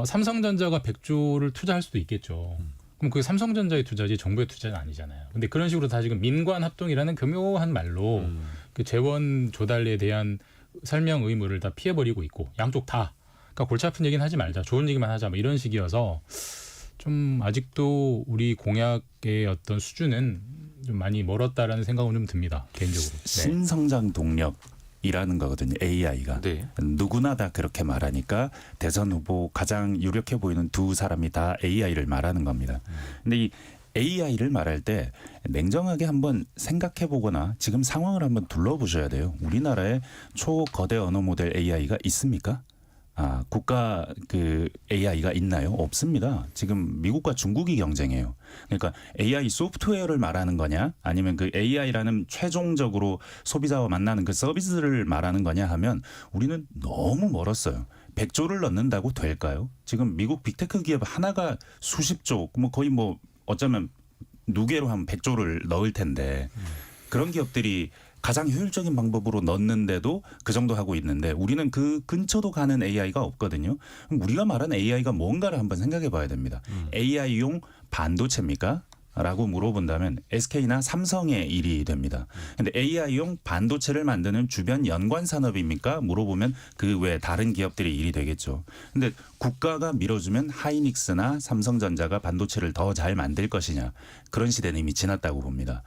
삼성전자가 100조를 투자할 수도 있겠죠. 그럼 그게 삼성전자의 투자지 정부의 투자는 아니잖아요. 근데 그런 식으로 다 지금 민관 합동이라는 교묘한 말로 그 재원 조달에 대한 설명 의무를 다 피해버리고 있고 양쪽 다. 그러니까 골치 아픈 얘기는 하지 말자. 좋은 얘기만 하자. 뭐 이런 식이어서 좀 아직도 우리 공약의 어떤 수준은 좀 많이 멀었다라는 생각은 좀 듭니다. 개인적으로. 네. 신성장 동력이라는 거거든요. AI가. 네. 누구나 다 그렇게 말하니까 대선 후보 가장 유력해 보이는 두 사람이 다 AI를 말하는 겁니다. 근데 이 AI를 말할 때 냉정하게 한번 생각해 보거나 지금 상황을 한번 둘러보셔야 돼요. 우리나라에 초거대 언어 모델 AI가 있습니까? 국가 그 AI가 있나요? 없습니다. 지금 미국과 중국이 경쟁해요. 그러니까 AI 소프트웨어를 말하는 거냐, 아니면 그 AI라는 최종적으로 소비자와 만나는 그 서비스를 말하는 거냐 하면 우리는 너무 멀었어요. 100조를 넣는다고 될까요? 지금 미국 빅테크 기업 하나가 수십조, 뭐 거의 뭐 어쩌면 누계로 하면 100조를 넣을 텐데 그런 기업들이 가장 효율적인 방법으로 넣는데도 그 정도 하고 있는데 우리는 그 근처도 가는 AI가 없거든요. 그럼 우리가 말하는 AI가 뭔가를 한번 생각해 봐야 됩니다. AI용 반도체입니까? 라고 물어본다면 SK나 삼성의 일이 됩니다. 근데 AI용 반도체를 만드는 주변 연관 산업입니까? 물어보면 그 외 다른 기업들의 일이 되겠죠. 근데 국가가 밀어주면 하이닉스나 삼성전자가 반도체를 더 잘 만들 것이냐. 그런 시대는 이미 지났다고 봅니다.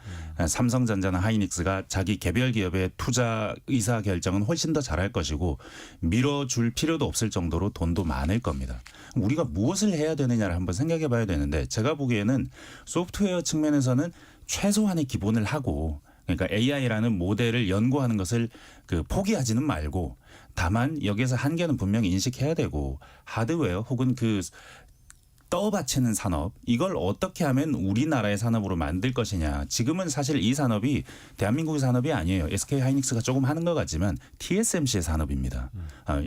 삼성전자나 하이닉스가 자기 개별 기업의 투자 의사 결정은 훨씬 더 잘할 것이고 밀어줄 필요도 없을 정도로 돈도 많을 겁니다. 우리가 무엇을 해야 되느냐를 한번 생각해 봐야 되는데 제가 보기에는 소프트웨어 측면에서는 최소한의 기본을 하고 그러니까 AI라는 모델을 연구하는 것을 포기하지는 말고 다만 여기에서 한계는 분명히 인식해야 되고 하드웨어 혹은 떠받치는 산업 이걸 어떻게 하면 우리나라의 산업으로 만들 것이냐. 지금은 사실 이 산업이 대한민국의 산업이 아니에요. SK하이닉스가 조금 하는 것 같지만 TSMC의 산업입니다.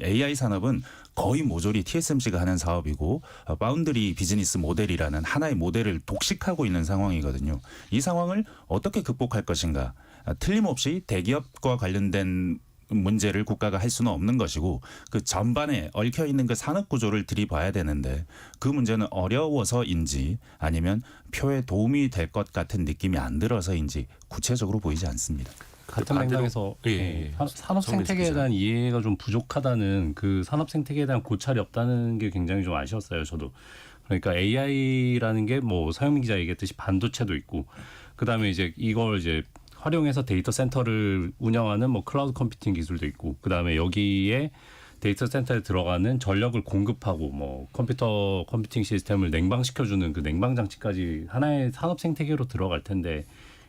AI 산업은 거의 모조리 TSMC가 하는 사업이고 바운드리 비즈니스 모델이라는 하나의 모델을 독식하고 있는 상황이거든요. 이 상황을 어떻게 극복할 것인가. 틀림없이 대기업과 관련된 문제를 국가가 할 수는 없는 것이고 그 전반에 얽혀 있는 그 산업 구조를 들이봐야 되는데 그 문제는 어려워서인지 아니면 표에 도움이 될 것 같은 느낌이 안 들어서인지 구체적으로 보이지 않습니다. 같은 맥락에서 산업 생태계에 대한 이해가 좀 부족하다는 그 산업 생태계에 대한 고찰이 없다는 게 굉장히 좀 아쉬웠어요. 저도. 그러니까 AI라는 게 뭐 서영민 기자 얘기했듯이 반도체도 있고 그다음에 이제 이걸 이제 활용해서 데이터 센터를 운영하는 뭐 클라우드 컴퓨팅 기술도 있고 그다음에 여기에 데이터 센터에 들어가는 전력을 공급하고 뭐 컴퓨터 컴퓨팅 시스템을 냉방시켜주는 그 냉방 장치까지 하나의 산업 생태계로 들어갈 텐데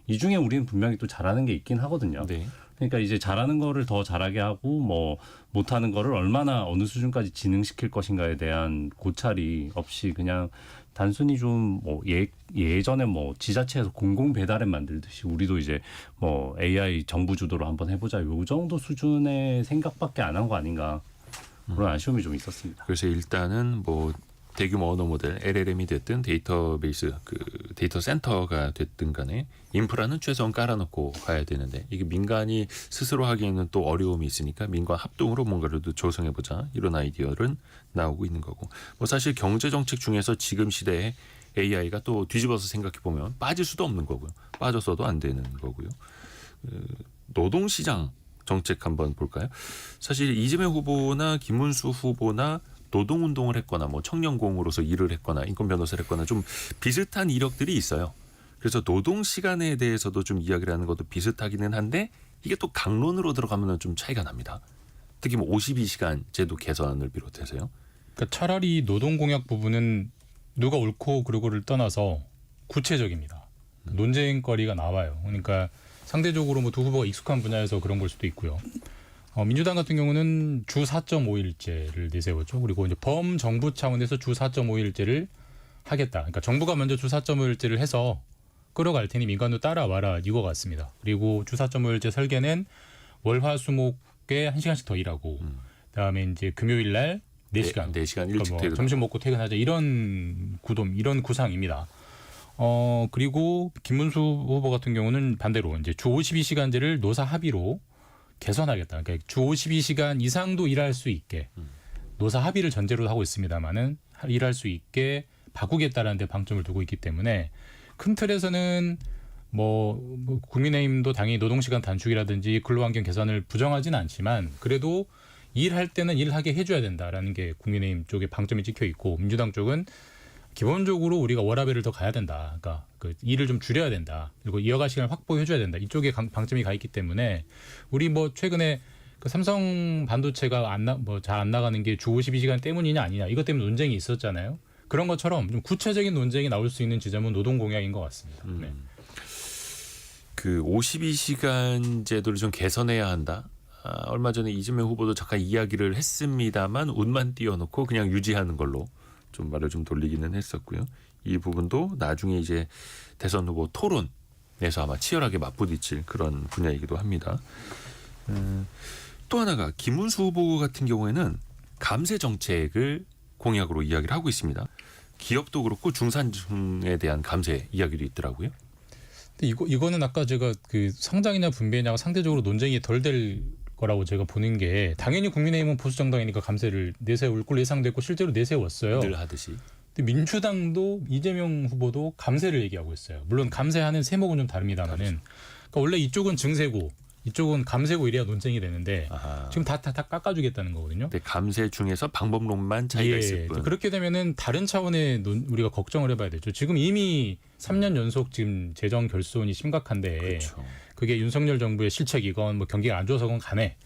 이 중에 우리는 분명히 또 잘하는 게 있긴 하거든요. 네. 그러니까 이제 잘하는 거를 더 잘하게 하고 뭐 못하는 거를 얼마나 어느 수준까지 진흥시킬 것인가에 대한 고찰이 없이 그냥 단순히 좀 뭐 예전에 뭐 지자체에서 공공 배달앱 만들듯이 우리도 이제 뭐 AI 정부 주도로 한번 해보자 요 정도 수준의 생각밖에 안 한 거 아닌가 그런 아쉬움이 좀 있었습니다. 그래서 일단은 뭐 대규모 언어 모델 LLM이 됐든 데이터베이스 데이터 센터가 됐든 간에 인프라는 최소한 깔아놓고 가야 되는데 이게 민간이 스스로 하기에는 또 어려움이 있으니까 민간 합동으로 뭔가를 또 조성해보자 이런 아이디어는 나오고 있는 거고 뭐 사실 경제 정책 중에서 지금 시대에 AI가 또 뒤집어서 생각해 보면 빠질 수도 없는 거고요. 빠져서도 안 되는 거고요. 노동시장 정책 한번 볼까요? 사실 이재명 후보나 김문수 후보나 노동운동을 했거나 뭐 청년공으로서 일을 했거나 인권 변호사를 했거나 좀 비슷한 이력들이 있어요. 그래서 노동시간에 대해서도 좀 이야기를 하는 것도 비슷하기는 한데 이게 또 강론으로 들어가면 좀 차이가 납니다. 특히 뭐 52시간 제도 개선을 비롯해서요. 그러니까 차라리 노동공약 부분은 누가 옳고 그르고를 떠나서 구체적입니다. 논쟁거리가 나와요. 그러니까 상대적으로 뭐 두 후보가 익숙한 분야에서 그런 걸 수도 있고요. 민주당 같은 경우는 주 4.5일제를 내세웠죠. 그리고 이제 범정부 차원에서 주 4.5일제를 하겠다. 그러니까 정부가 먼저 주 4.5일제를 해서 끌어갈 테니 민간도 따라와라 이거 같습니다. 그리고 주 4.5일제 설계는 월화수목에 1시간씩 더 일하고 그다음에 이제 금요일 날 4시간. 4시간 일찍 그러니까 퇴근. 점심 먹고 퇴근하자 이런 이런 구상입니다. 그리고 김문수 후보 같은 경우는 반대로 이제 주 52시간제를 노사 합의로 개선하겠다. 그러니까 주 52시간 이상도 일할 수 있게 노사 합의를 전제로 하고 있습니다만은 일할 수 있게 바꾸겠다라는 데 방점을 두고 있기 때문에 큰 틀에서는 뭐 국민의힘도 당연히 노동시간 단축이라든지 근로환경 개선을 부정하지는 않지만 그래도 일할 때는 일하게 해줘야 된다라는 게 국민의힘 쪽에 방점이 찍혀 있고 민주당 쪽은 기본적으로 우리가 워라밸을 더 가야 된다. 그러니까 그 일을 좀 줄여야 된다. 그리고 이어갈 시간을 확보해줘야 된다. 이쪽에 방점이 가 있기 때문에 우리 뭐 최근에 그 삼성 반도체가 잘 안 나가는 게 주 52시간 때문이냐 아니냐 이것 때문에 논쟁이 있었잖아요. 그런 것처럼 좀 구체적인 논쟁이 나올 수 있는 지점은 노동 공약인 것 같습니다. 네. 그 52시간 제도를 좀 개선해야 한다. 얼마 전에 이재명 후보도 잠깐 이야기를 했습니다만 운만 띄워놓고 그냥 유지하는 걸로 좀 말을 좀 돌리기는 했었고요. 이 부분도 나중에 이제 대선 후보 토론에서 아마 치열하게 맞부딪힐 그런 분야이기도 합니다. 또 하나가 김문수 후보 같은 경우에는 감세 정책을 공약으로 이야기를 하고 있습니다. 기업도 그렇고 중산층에 대한 감세 이야기도 있더라고요. 근데 이거는 아까 제가 그 성장이냐 분배냐가 상대적으로 논쟁이 덜 될 거라고 제가 보는 게 당연히 국민의힘은 보수 정당이니까 감세를 내세울 걸로 예상됐고 실제로 내세웠어요. 늘 하듯이. 근데 민주당도 이재명 후보도 감세를 얘기하고 있어요. 물론 감세하는 세목은 좀 다릅니다만은 그러니까 원래 이쪽은 증세고 이쪽은 감세고 이래야 논쟁이 되는데 아하. 지금 다 깎아주겠다는 거거든요. 근데 감세 중에서 방법론만 차이가 있을 뿐. 그렇게 되면은 다른 차원의 우리가 걱정을 해봐야 되죠. 지금 이미 3년 연속 지금 재정 결손이 심각한데 그렇죠. 그게 윤석열 정부의 실책이건 뭐 경기가 안 좋아서건 간에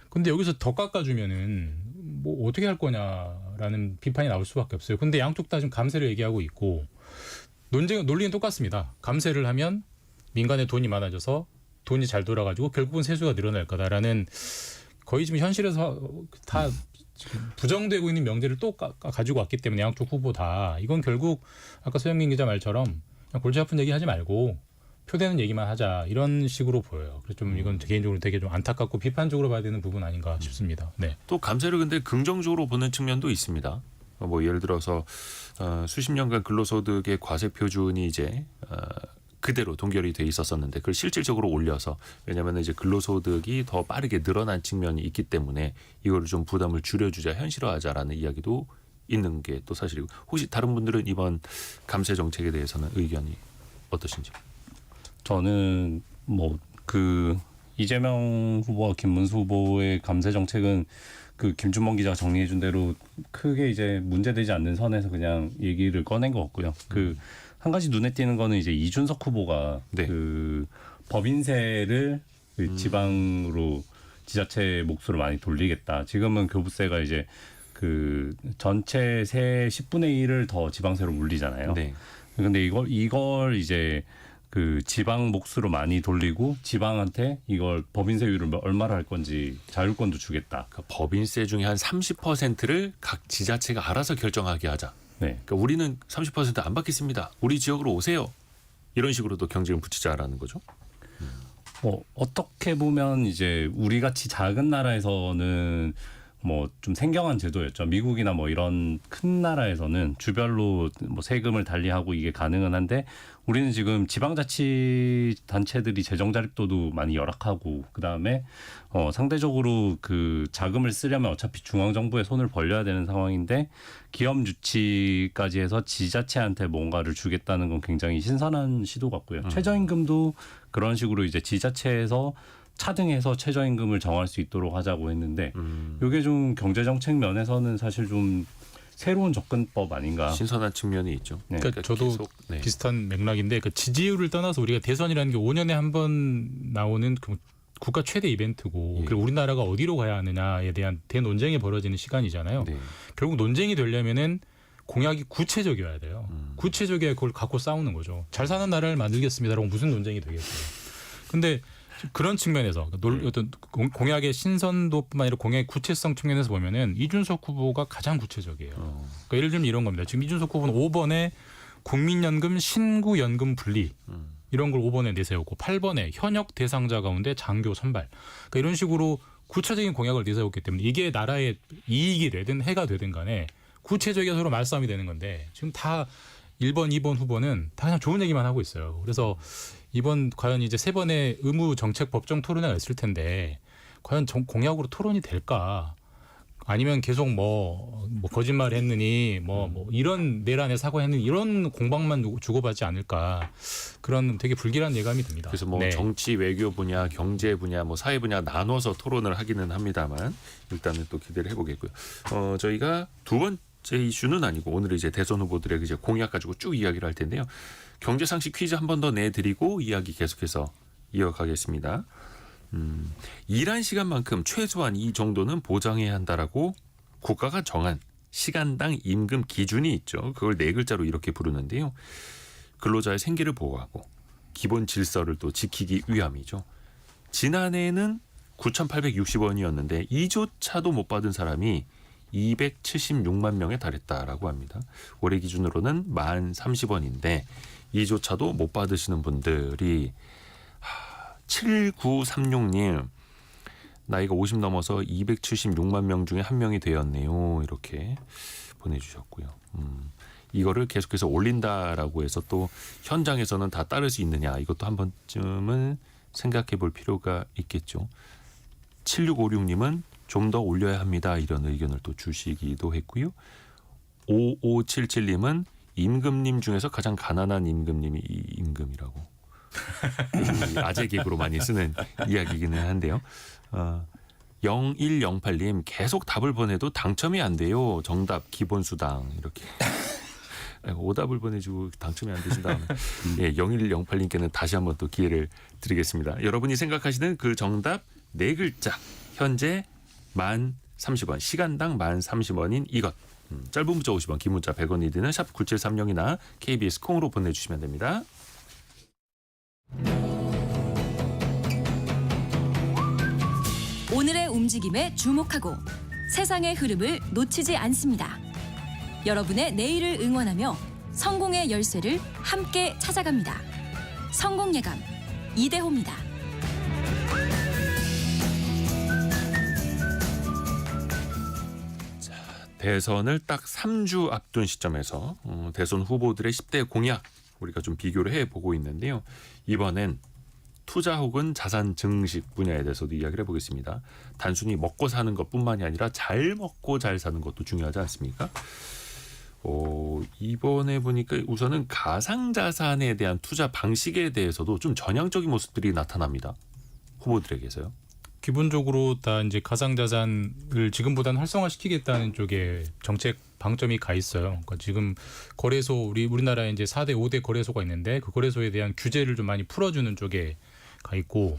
근데 여기서 더 깎아주면은 뭐 어떻게 할 거냐라는 비판이 나올 수밖에 없어요. 근데 양쪽 다 지금 감세를 얘기하고 있고 논리는 똑같습니다. 감세를 하면 민간에 돈이 많아져서 돈이 잘 돌아가지고 결국은 세수가 늘어날 거다라는 거의 지금 현실에서 다 지금 부정되고 있는 명제를 또 가지고 왔기 때문에 양쪽 후보 다 이건 결국 아까 소영민 기자 말처럼 그냥 골치 아픈 얘기 하지 말고 표되는 얘기만 하자 이런 식으로 보여요. 그래서 좀 이건 개인적으로 되게 좀 안타깝고 비판적으로 봐야 되는 부분 아닌가 싶습니다. 네. 또 감세를 근데 긍정적으로 보는 측면도 있습니다. 뭐 예를 들어서 수십 년간 근로소득의 과세 표준이 이제 그대로 동결이 돼 있었었는데 그걸 실질적으로 올려서 왜냐하면 이제 근로소득이 더 빠르게 늘어난 측면이 있기 때문에 이거를 좀 부담을 줄여주자 현실화하자라는 이야기도 있는 게 또 사실이고 혹시 다른 분들은 이번 감세 정책에 대해서는 의견이 어떠신지? 저는 뭐 그 이재명 후보와 김문수 후보의 감세 정책은 그 김준범 기자가 정리해 준 대로 크게 이제 문제되지 않는 선에서 그냥 얘기를 꺼낸 것 같고요. 그 한 가지 눈에 띄는 거는 이제 이준석 후보가 네. 그 법인세를 그 지방으로 지자체 몫으로 많이 돌리겠다. 지금은 교부세가 이제 그 전체 세 10분의 1을 더 지방세로 물리잖아요. 네. 근데 이걸 이제 그 지방 몫으로 많이 돌리고 지방한테 이걸 법인세율을 얼마로 할 건지 자율권도 주겠다. 그러니까 법인세 중에 한 30%를 각 지자체가 알아서 결정하게 하자. 네. 그러니까 우리는 30%안 받겠습니다. 우리 지역으로 오세요. 이런 식으로도 경쟁을 붙이자라는 거죠. 뭐 어떻게 보면 이제 우리 같이 작은 나라에서는 뭐 좀 생경한 제도였죠. 미국이나 뭐 이런 큰 나라에서는 주별로 뭐 세금을 달리하고 이게 가능은 한데 우리는 지금 지방자치단체들이 재정 자립도도 많이 열악하고 그다음에 상대적으로 그 자금을 쓰려면 어차피 중앙정부에 손을 벌려야 되는 상황인데 기업 유치까지 해서 지자체한테 뭔가를 주겠다는 건 굉장히 신선한 시도 같고요. 최저임금도 그런 식으로 이제 지자체에서 차등해서 최저임금을 정할 수 있도록 하자고 했는데 이게 좀 경제정책 면에서는 사실 좀 새로운 접근법 아닌가. 신선한 측면이 있죠. 네. 그러니까 저도 계속, 네. 비슷한 맥락인데 그 지지율을 떠나서 우리가 대선이라는 게 5년에 한 번 나오는 그 국가 최대 이벤트고 예. 그리고 우리나라가 어디로 가야 하느냐에 대한 대논쟁이 벌어지는 시간이잖아요. 네. 결국 논쟁이 되려면은 공약이 구체적이어야 돼요. 구체적이어야 그걸 갖고 싸우는 거죠. 잘 사는 나라를 만들겠습니다라고 무슨 논쟁이 되겠어요. 근데 그런 측면에서 어떤 공약의 신선도뿐만 아니라 공약의 구체성 측면에서 보면은 이준석 후보가 가장 구체적이에요. 그러니까 예를 들면 이런 겁니다. 지금 이준석 후보는 5번에 국민연금 신구연금 분리 이런 걸 5번에 내세우고 8번에 현역 대상자 가운데 장교 선발. 그러니까 이런 식으로 구체적인 공약을 내세웠기 때문에 이게 나라의 이익이 되든 해가 되든 간에 구체적이게 서로 말싸움이 되는 건데 지금 다 1번, 2번 후보는 다 그냥 좋은 얘기만 하고 있어요. 그래서 이번 과연 이제 세 번의 의무 정책 법정 토론회가 있을 텐데 과연 공약으로 토론이 될까? 아니면 계속 뭐 거짓말 했느니 뭐 이런 내란에 사과했느니 이런 공방만 주고받지 않을까? 그런 되게 불길한 예감이 듭니다. 그래서 뭐 네. 정치, 외교 분야, 경제 분야, 뭐 사회 분야 나눠서 토론을 하기는 합니다만 일단은 또 기대를 해보겠고요. 저희가 두 번째 이슈는 아니고 오늘 이제 대선 후보들의 이제 공약 가지고 쭉 이야기를 할 텐데요. 경제 상식 퀴즈 한 번 더 내드리고 이야기 계속해서 이어가겠습니다. 일한 시간만큼 최소한 이 정도는 보장해야 한다라고 국가가 정한 시간당 임금 기준이 있죠. 그걸 네 글자로 이렇게 부르는데요. 근로자의 생계를 보호하고 기본 질서를 또 지키기 위함이죠. 지난해에는 9,860원이었는데 이조차도 못 받은 사람이 276만 명에 달했다라고 합니다. 올해 기준으로는 1030원인데 이조차도 못 받으시는 분들이 7936님 나이가 50 넘어서 276만 명 중에 한 명이 되었네요. 이렇게 보내주셨고요. 이거를 계속해서 올린다라고 해서 또 현장에서는 다 따를 수 있느냐 이것도 한 번쯤은 생각해 볼 필요가 있겠죠. 7656님은 좀 더 올려야 합니다. 이런 의견을 또 주시기도 했고요. 5577님은 임금님 중에서 가장 가난한 임금님이 이 임금이라고. 아재 개그로 많이 쓰는 이야기이기는 한데요. 0108님 계속 답을 보내도 당첨이 안 돼요. 정답 기본수당 이렇게. 오답을 보내주고 당첨이 안 되신 다음에 0108님께는 다시 한번 또 기회를 드리겠습니다. 여러분이 생각하시는 그 정답 네 글자 현재 1030원 시간당 1030원인 이것 짧은 문자 50원 긴 문자 100원이 드는 샵 9730이나 KBS 콩으로 보내주시면 됩니다. 오늘의 움직임에 주목하고 세상의 흐름을 놓치지 않습니다. 여러분의 내일을 응원하며 성공의 열쇠를 함께 찾아갑니다. 성공예감 이대호입니다. 대선을 딱 3주 앞둔 시점에서 대선 후보들의 10대 공약 우리가 좀 비교를 해보고 있는데요. 이번엔 투자 혹은 자산 증식 분야에 대해서도 이야기를 해보겠습니다. 단순히 먹고 사는 것뿐만이 아니라 잘 먹고 잘 사는 것도 중요하지 않습니까? 이번에 보니까 우선은 가상자산에 대한 투자 방식에 대해서도 좀 전향적인 모습들이 나타납니다. 후보들에게서요. 기본적으로 다 이제 가상자산을 지금보다는 활성화시키겠다는 쪽에 정책 방점이 가 있어요. 그러니까 지금 거래소 우리나라에 이제 4대 5대 거래소가 있는데 그 거래소에 대한 규제를 좀 많이 풀어주는 쪽에 가 있고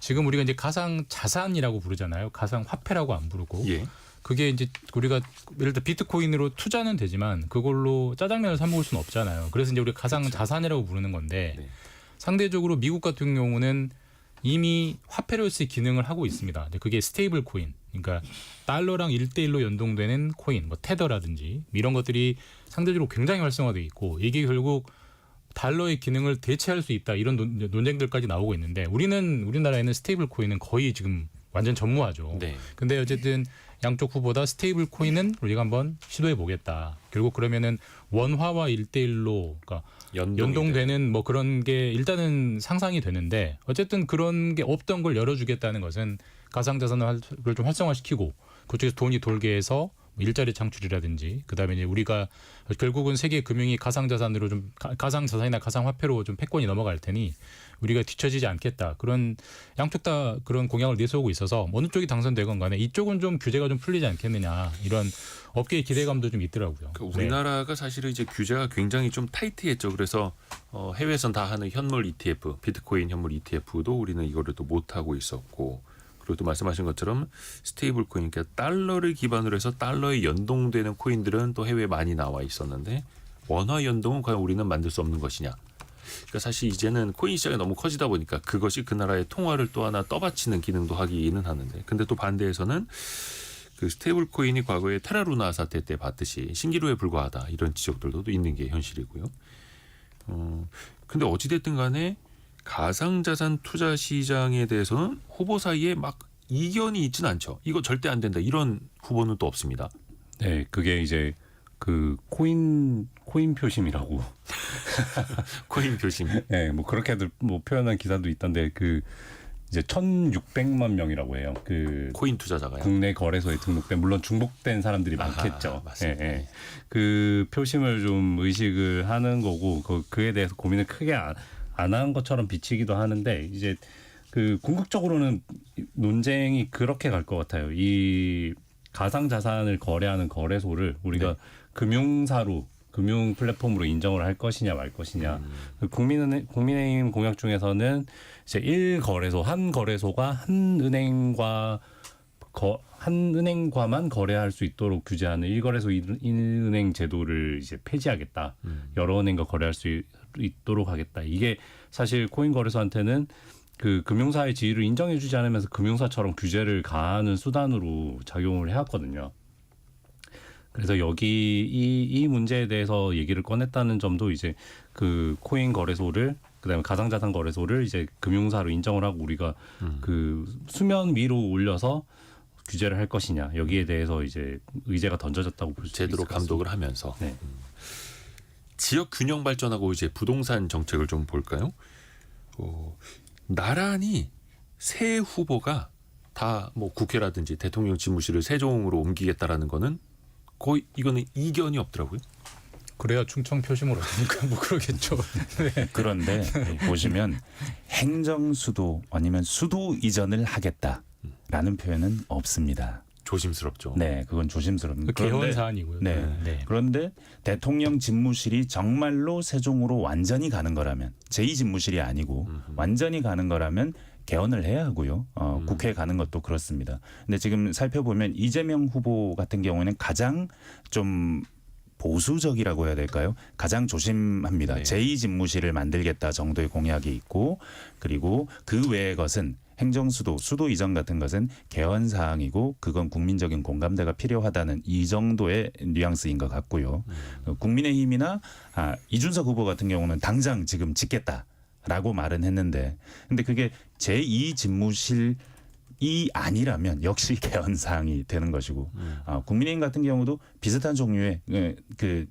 지금 우리가 이제 가상자산이라고 부르잖아요. 가상화폐라고 안 부르고. 예. 그게 이제 우리가 예를 들어 비트코인으로 투자는 되지만 그걸로 짜장면을 사 먹을 수는 없잖아요. 그래서 이제 우리가 가상자산이라고 부르는 건데 네. 상대적으로 미국 같은 경우는 이미 화폐로서의 기능을 하고 있습니다. 그게 스테이블 코인, 그러니까 달러랑 1대1로 연동되는 코인, 뭐 테더라든지 이런 것들이 상대적으로 굉장히 활성화되어 있고 이게 결국 달러의 기능을 대체할 수 있다 이런 논쟁들까지 나오고 있는데 우리나라에는 스테이블 코인은 거의 지금 완전 전무하죠. 네. 근데 어쨌든 양쪽 후보다 스테이블 코인은 우리가 한번 시도해 보겠다. 결국 그러면은 원화와 1대1로 그러니까 연동되는 뭐 그런 게 일단은 상상이 되는데 어쨌든 그런 게 없던 걸 열어주겠다는 것은 가상자산을 좀 활성화시키고 그쪽에서 돈이 돌게 해서 일자리 창출이라든지 그다음에 이제 우리가 결국은 세계 금융이 가상자산으로 좀 가상자산이나 가상화폐로 좀 패권이 넘어갈 테니 우리가 뒤처지지 않겠다. 그런 양쪽 다 그런 공약을 내세우고 있어서 어느 쪽이 당선되건 간에 이쪽은 좀 규제가 좀 풀리지 않겠느냐 이런 업계의 기대감도 좀 있더라고요. 우리나라가 사실은 이제 규제가 굉장히 좀 타이트했죠. 그래서 해외에선 다 하는 현물 ETF, 비트코인 현물 ETF도 우리는 이거를 또 못 하고 있었고. 그리고 또 말씀하신 것처럼 스테이블 코인, 그러니까 달러를 기반으로 해서 달러에 연동되는 코인들은 또 해외에 많이 나와 있었는데 원화 연동은 과연 우리는 만들 수 없는 것이냐. 그러니까 사실 이제는 코인 시장이 너무 커지다 보니까 그것이 그 나라의 통화를 또 하나 떠받치는 기능도 하기는 하는데 근데 또 반대에서는 그 스테이블 코인이 과거에 테라루나 사태 때 봤듯이 신기루에 불과하다 이런 지적들도 또 있는 게 현실이고요. 근데 어찌됐든 간에 가상자산 투자 시장에 대해서는 후보 사이에 막 이견이 있지는 않죠. 이거 절대 안 된다. 이런 후보는 또 없습니다. 네, 그게 이제 그 코인 표심이라고. 코인 표심. 네, 뭐 그렇게들 뭐 표현한 기사도 있던데 그 이제 1,600만 명이라고 해요. 그 코인 투자자가요. 국내 거래소에 등록된 물론 중복된 사람들이 많겠죠. 맞습니다. 예, 예. 그 표심을 좀 의식을 하는 거고 그에 대해서 고민을 크게 안 한 것처럼 비치기도 하는데 이제 그 궁극적으로는 논쟁이 그렇게 갈 것 같아요. 이 가상 자산을 거래하는 거래소를 우리가 금융사로 금융 플랫폼으로 인정을 할 것이냐 말 것이냐. 국민의힘 공약 중에서는 이제 한 거래소가 한 은행과 한 은행과만 거래할 수 있도록 규제하는 1거래소 1은행 제도를 이제 폐지하겠다. 여러 은행과 거래할 수 있도록 하겠다. 이게 사실 코인 거래소한테는 그 금융사의 지위를 인정해주지 않으면서 금융사처럼 규제를 가하는 수단으로 작용을 해왔거든요. 그래서 여기 이 문제에 대해서 얘기를 꺼냈다는 점도 이제 그 코인 거래소를 그다음에 가상자산 거래소를 이제 금융사로 인정을 하고 우리가 그 수면 위로 올려서 규제를 할 것이냐 여기에 대해서 이제 의제가 던져졌다고 볼 수 있을 제대로 것 같습니다. 감독을 하면서 네. 지역 균형 발전하고 이제 부동산 정책을 좀 볼까요? 나란히 새 후보가 다 뭐 국회라든지 대통령 집무실을 세종으로 옮기겠다라는 거는 거의 이거는 이견이 없더라고요. 그래야 충청 표심을 얻으니까 뭐 그러겠죠. 네. 그런데 보시면 행정수도 아니면 수도 이전을 하겠다라는 표현은 없습니다. 조심스럽죠. 네, 그건 조심스럽습니다. 그 개헌 사안이고요. 네. 네. 그런데 대통령 집무실이 정말로 세종으로 완전히 가는 거라면 제2집무실이 아니고 완전히 가는 거라면 개헌을 해야 하고요. 국회에 가는 것도 그렇습니다. 근데 지금 살펴보면 이재명 후보 같은 경우에는 가장 좀 보수적이라고 해야 될까요? 가장 조심합니다. 네. 제2집무실을 만들겠다 정도의 공약이 있고 그리고 그 외의 것은 행정수도, 수도 이전 같은 것은 개헌 사항이고 그건 국민적인 공감대가 필요하다는 이 정도의 뉘앙스인 것 같고요. 국민의힘이나 이준석 후보 같은 경우는 당장 지금 짓겠다라고 말은 했는데 근데 그게 제2집무실 이 아니라면 역시 개헌 사항이 되는 것이고 국민의힘 같은 경우도 비슷한 종류의 그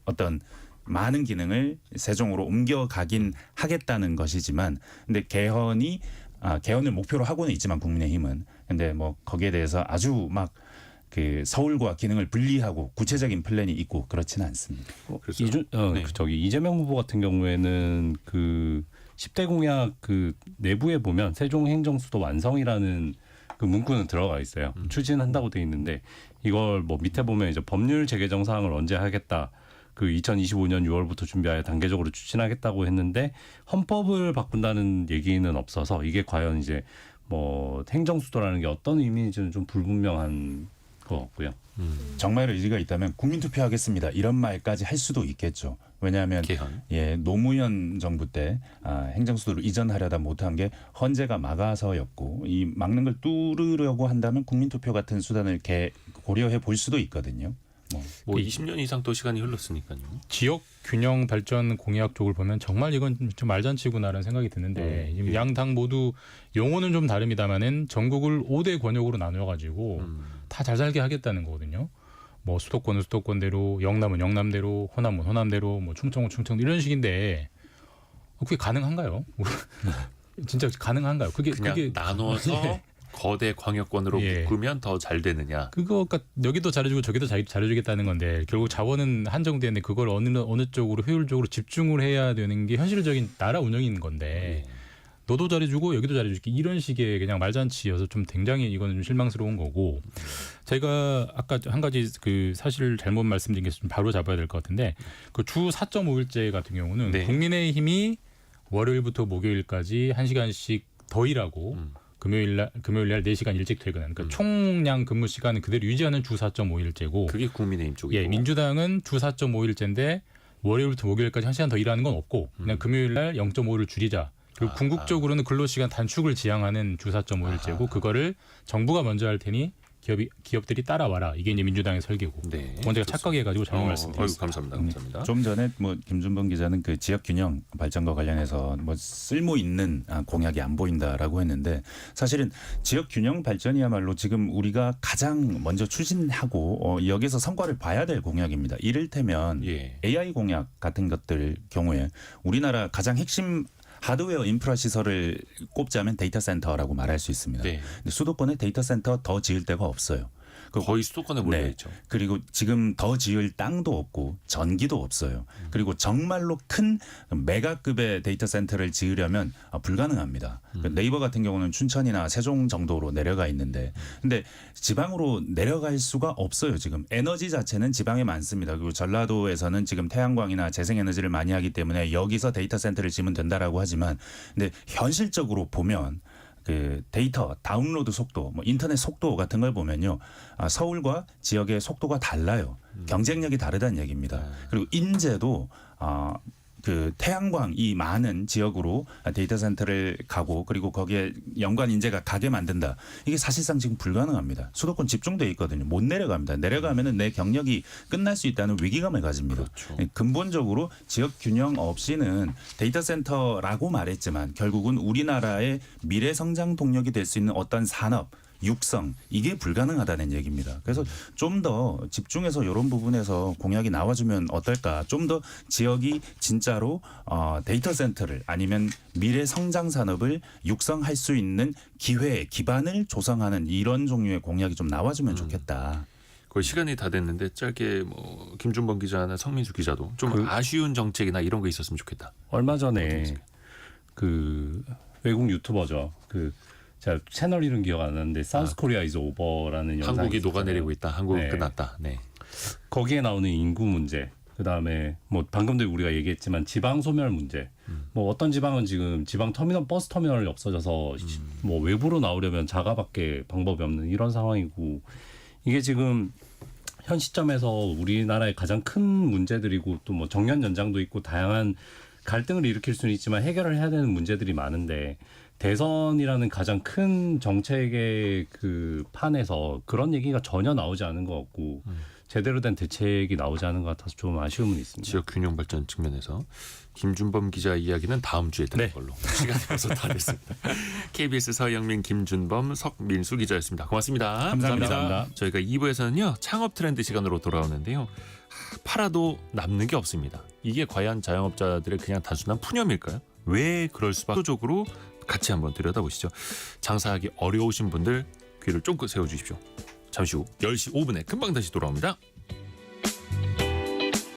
어떤 많은 기능을 세종으로 옮겨가긴 하겠다는 것이지만 근데 개헌을 목표로 하고는 있지만 국민의힘은 근데 뭐 거기에 대해서 아주 막 그 서울과 기능을 분리하고 구체적인 플랜이 있고 그렇지는 않습니다. 그래서 네. 저기 이재명 후보 같은 경우에는 그 10대 공약 그 내부에 보면 세종 행정수도 완성이라는 그 문구는 들어가 있어요. 추진한다고 돼 있는데 이걸 뭐 밑에 보면 이제 법률 재개정 사항을 언제 하겠다. 그 2025년 6월부터 준비하여 단계적으로 추진하겠다고 했는데 헌법을 바꾼다는 얘기는 없어서 이게 과연 이제 뭐 행정수도라는 게 어떤 의미인지는 좀 불분명한 것 같고요. 정말 의지가 있다면 국민투표하겠습니다. 이런 말까지 할 수도 있겠죠. 왜냐하면 개헌. 노무현 정부 때 행정수도를 이전하려다 못한 게 헌재가 막아서였고 이 막는 걸 뚫으려고 한다면 국민투표 같은 수단을 고려해 볼 수도 있거든요. 뭐 20년 이상 또 시간이 흘렀으니까요. 지역 균형 발전 공약 쪽을 보면 정말 이건 좀 말잔치구나라는 생각이 드는데 지금 양 당 모두 용어는 좀 다릅니다만은 전국을 5대 권역으로 나누어가지고 다 잘 살게 하겠다는 거거든요. 뭐 수도권은 수도권대로, 영남은 영남대로, 호남은 호남대로, 뭐 충청은 충청 이런 식인데 그게 가능한가요? 진짜 가능한가요? 그게 나눠서 네. 거대 광역권으로 예. 묶으면 더 잘 되느냐. 그거가 여기도 잘해주고 저기도 잘해주겠다는 건데 결국 자원은 한정되는데 그걸 어느 쪽으로 효율적으로 집중을 해야 되는 게 현실적인 나라 운영인 건데 너도 잘해주고 여기도 잘해줄게 이런 식의 그냥 말잔치여서 좀 굉장히 이거는 좀 실망스러운 거고 제가 아까 한 가지 그 사실 잘못 말씀드린 게 좀 바로 잡아야 될 것 같은데 그 주 4.5일제 같은 경우는 네. 국민의힘이 월요일부터 목요일까지 1시간씩 더 일하고 금요일 날 4시간 일찍 퇴근하는 그러니까 총량 근무 시간은 그대로 유지하는 주 4.5일제고 그게 국민의힘 쪽이고. 예, 민주당은 주 4.5일제인데 월요일부터 목요일까지 1시간 더 일하는 건 없고 그냥 금요일 날 0.5를 줄이자. 그리고 궁극적으로는 근로시간 단축을 지향하는 주 4.5일제고 그거를 정부가 먼저 할 테니 기업들이 따라와라. 이게 이제 민주당의 설계고. 네. 그건 제가 착각해가지고 잘못 말씀드렸습니다. 감사합니다. 좀 전에 뭐 김준범 기자는 그 지역 균형 발전과 관련해서 뭐 쓸모 있는 공약이 안 보인다라고 했는데 사실은 지역 균형 발전이야말로 지금 우리가 가장 먼저 추진하고 여기서 성과를 봐야 될 공약입니다. 이를테면 AI 공약 같은 것들 경우에 우리나라 가장 핵심 하드웨어 인프라 시설을 꼽자면 데이터 센터라고 말할 수 있습니다. 네. 근데 수도권에 데이터 센터 더 지을 데가 없어요. 거의 수도권에 몰려 있죠. 그리고 지금 더 지을 땅도 없고 전기도 없어요. 그리고 정말로 큰 메가급의 데이터 센터를 지으려면 불가능합니다. 네이버 같은 경우는 춘천이나 세종 정도로 내려가 있는데 근데 지방으로 내려갈 수가 없어요. 지금 에너지 자체는 지방에 많습니다. 그리고 전라도에서는 지금 태양광이나 재생에너지를 많이 하기 때문에 여기서 데이터 센터를 지으면 된다라고 하지만 근데 현실적으로 보면 그 데이터 다운로드 속도, 뭐 인터넷 속도 같은 걸 보면요, 서울과 지역의 속도가 달라요. 경쟁력이 다르다는 얘기입니다. 그리고 인재도 그 태양광이 많은 지역으로 데이터 센터를 가고 그리고 거기에 연관 인재가 가게 만든다. 이게 사실상 지금 불가능합니다. 수도권 집중돼 있거든요. 못 내려갑니다. 내려가면은 내 경력이 끝날 수 있다는 위기감을 가집니다. 그렇죠. 근본적으로 지역 균형 없이는 데이터 센터라고 말했지만 결국은 우리나라의 미래 성장 동력이 될 수 있는 어떤 산업 육성 이게 불가능하다는 얘기입니다. 그래서 좀 더 집중해서 이런 부분에서 공약이 나와주면 어떨까? 좀 더 지역이 진짜로 데이터 센터를 아니면 미래 성장 산업을 육성할 수 있는 기회 기반을 조성하는 이런 종류의 공약이 좀 나와주면 좋겠다. 거의 시간이 다 됐는데 짧게 뭐 김준범 기자나 성민수 기자도 좀 아쉬운 정책이나 이런 거 있었으면 좋겠다. 얼마 전에 그 외국 유튜버죠. 그 제가 채널 이름 기억 안 나는데 사우스 코리아 이즈 오버라는 영상이 한국이 있었잖아요. 녹아내리고 있다. 한국은 네. 끝났다. 네. 거기에 나오는 인구 문제, 그다음에 뭐 방금도 우리가 얘기했지만 지방 소멸 문제. 뭐 어떤 지방은 지금 지방 터미널 버스 터미널이 없어져서 뭐 외부로 나오려면 자가밖에 방법이 없는 이런 상황이고, 이게 지금 현 시점에서 우리나라의 가장 큰 문제들이고 또 뭐 정년 연장도 있고 다양한 갈등을 일으킬 수는 있지만 해결을 해야 되는 문제들이 많은데, 대선이라는 가장 큰 정책의 그 판에서 그런 얘기가 전혀 나오지 않은 것 같고 제대로 된 대책이 나오지 않은 것 같아서 좀 아쉬움은 있습니다. 지역 균형 발전 측면에서 김준범 기자 이야기는 다음 주에 듣는 네. 걸로. 시간이 벌써 다 됐습니다. KBS 서영민, 김준범, 석민수 기자였습니다. 고맙습니다. 감사합니다. 저희가 2부에서는요. 창업 트렌드 시간으로 돌아오는데요. 팔아도 남는 게 없습니다. 이게 과연 자영업자들의 그냥 단순한 푸념일까요? 왜 그럴 수밖에? 적으로 같이 한번 들여다보시죠. 장사하기 어려우신 분들 귀를 쫑긋 세워주십시오. 잠시 후 10시 5분에 금방 다시 돌아옵니다.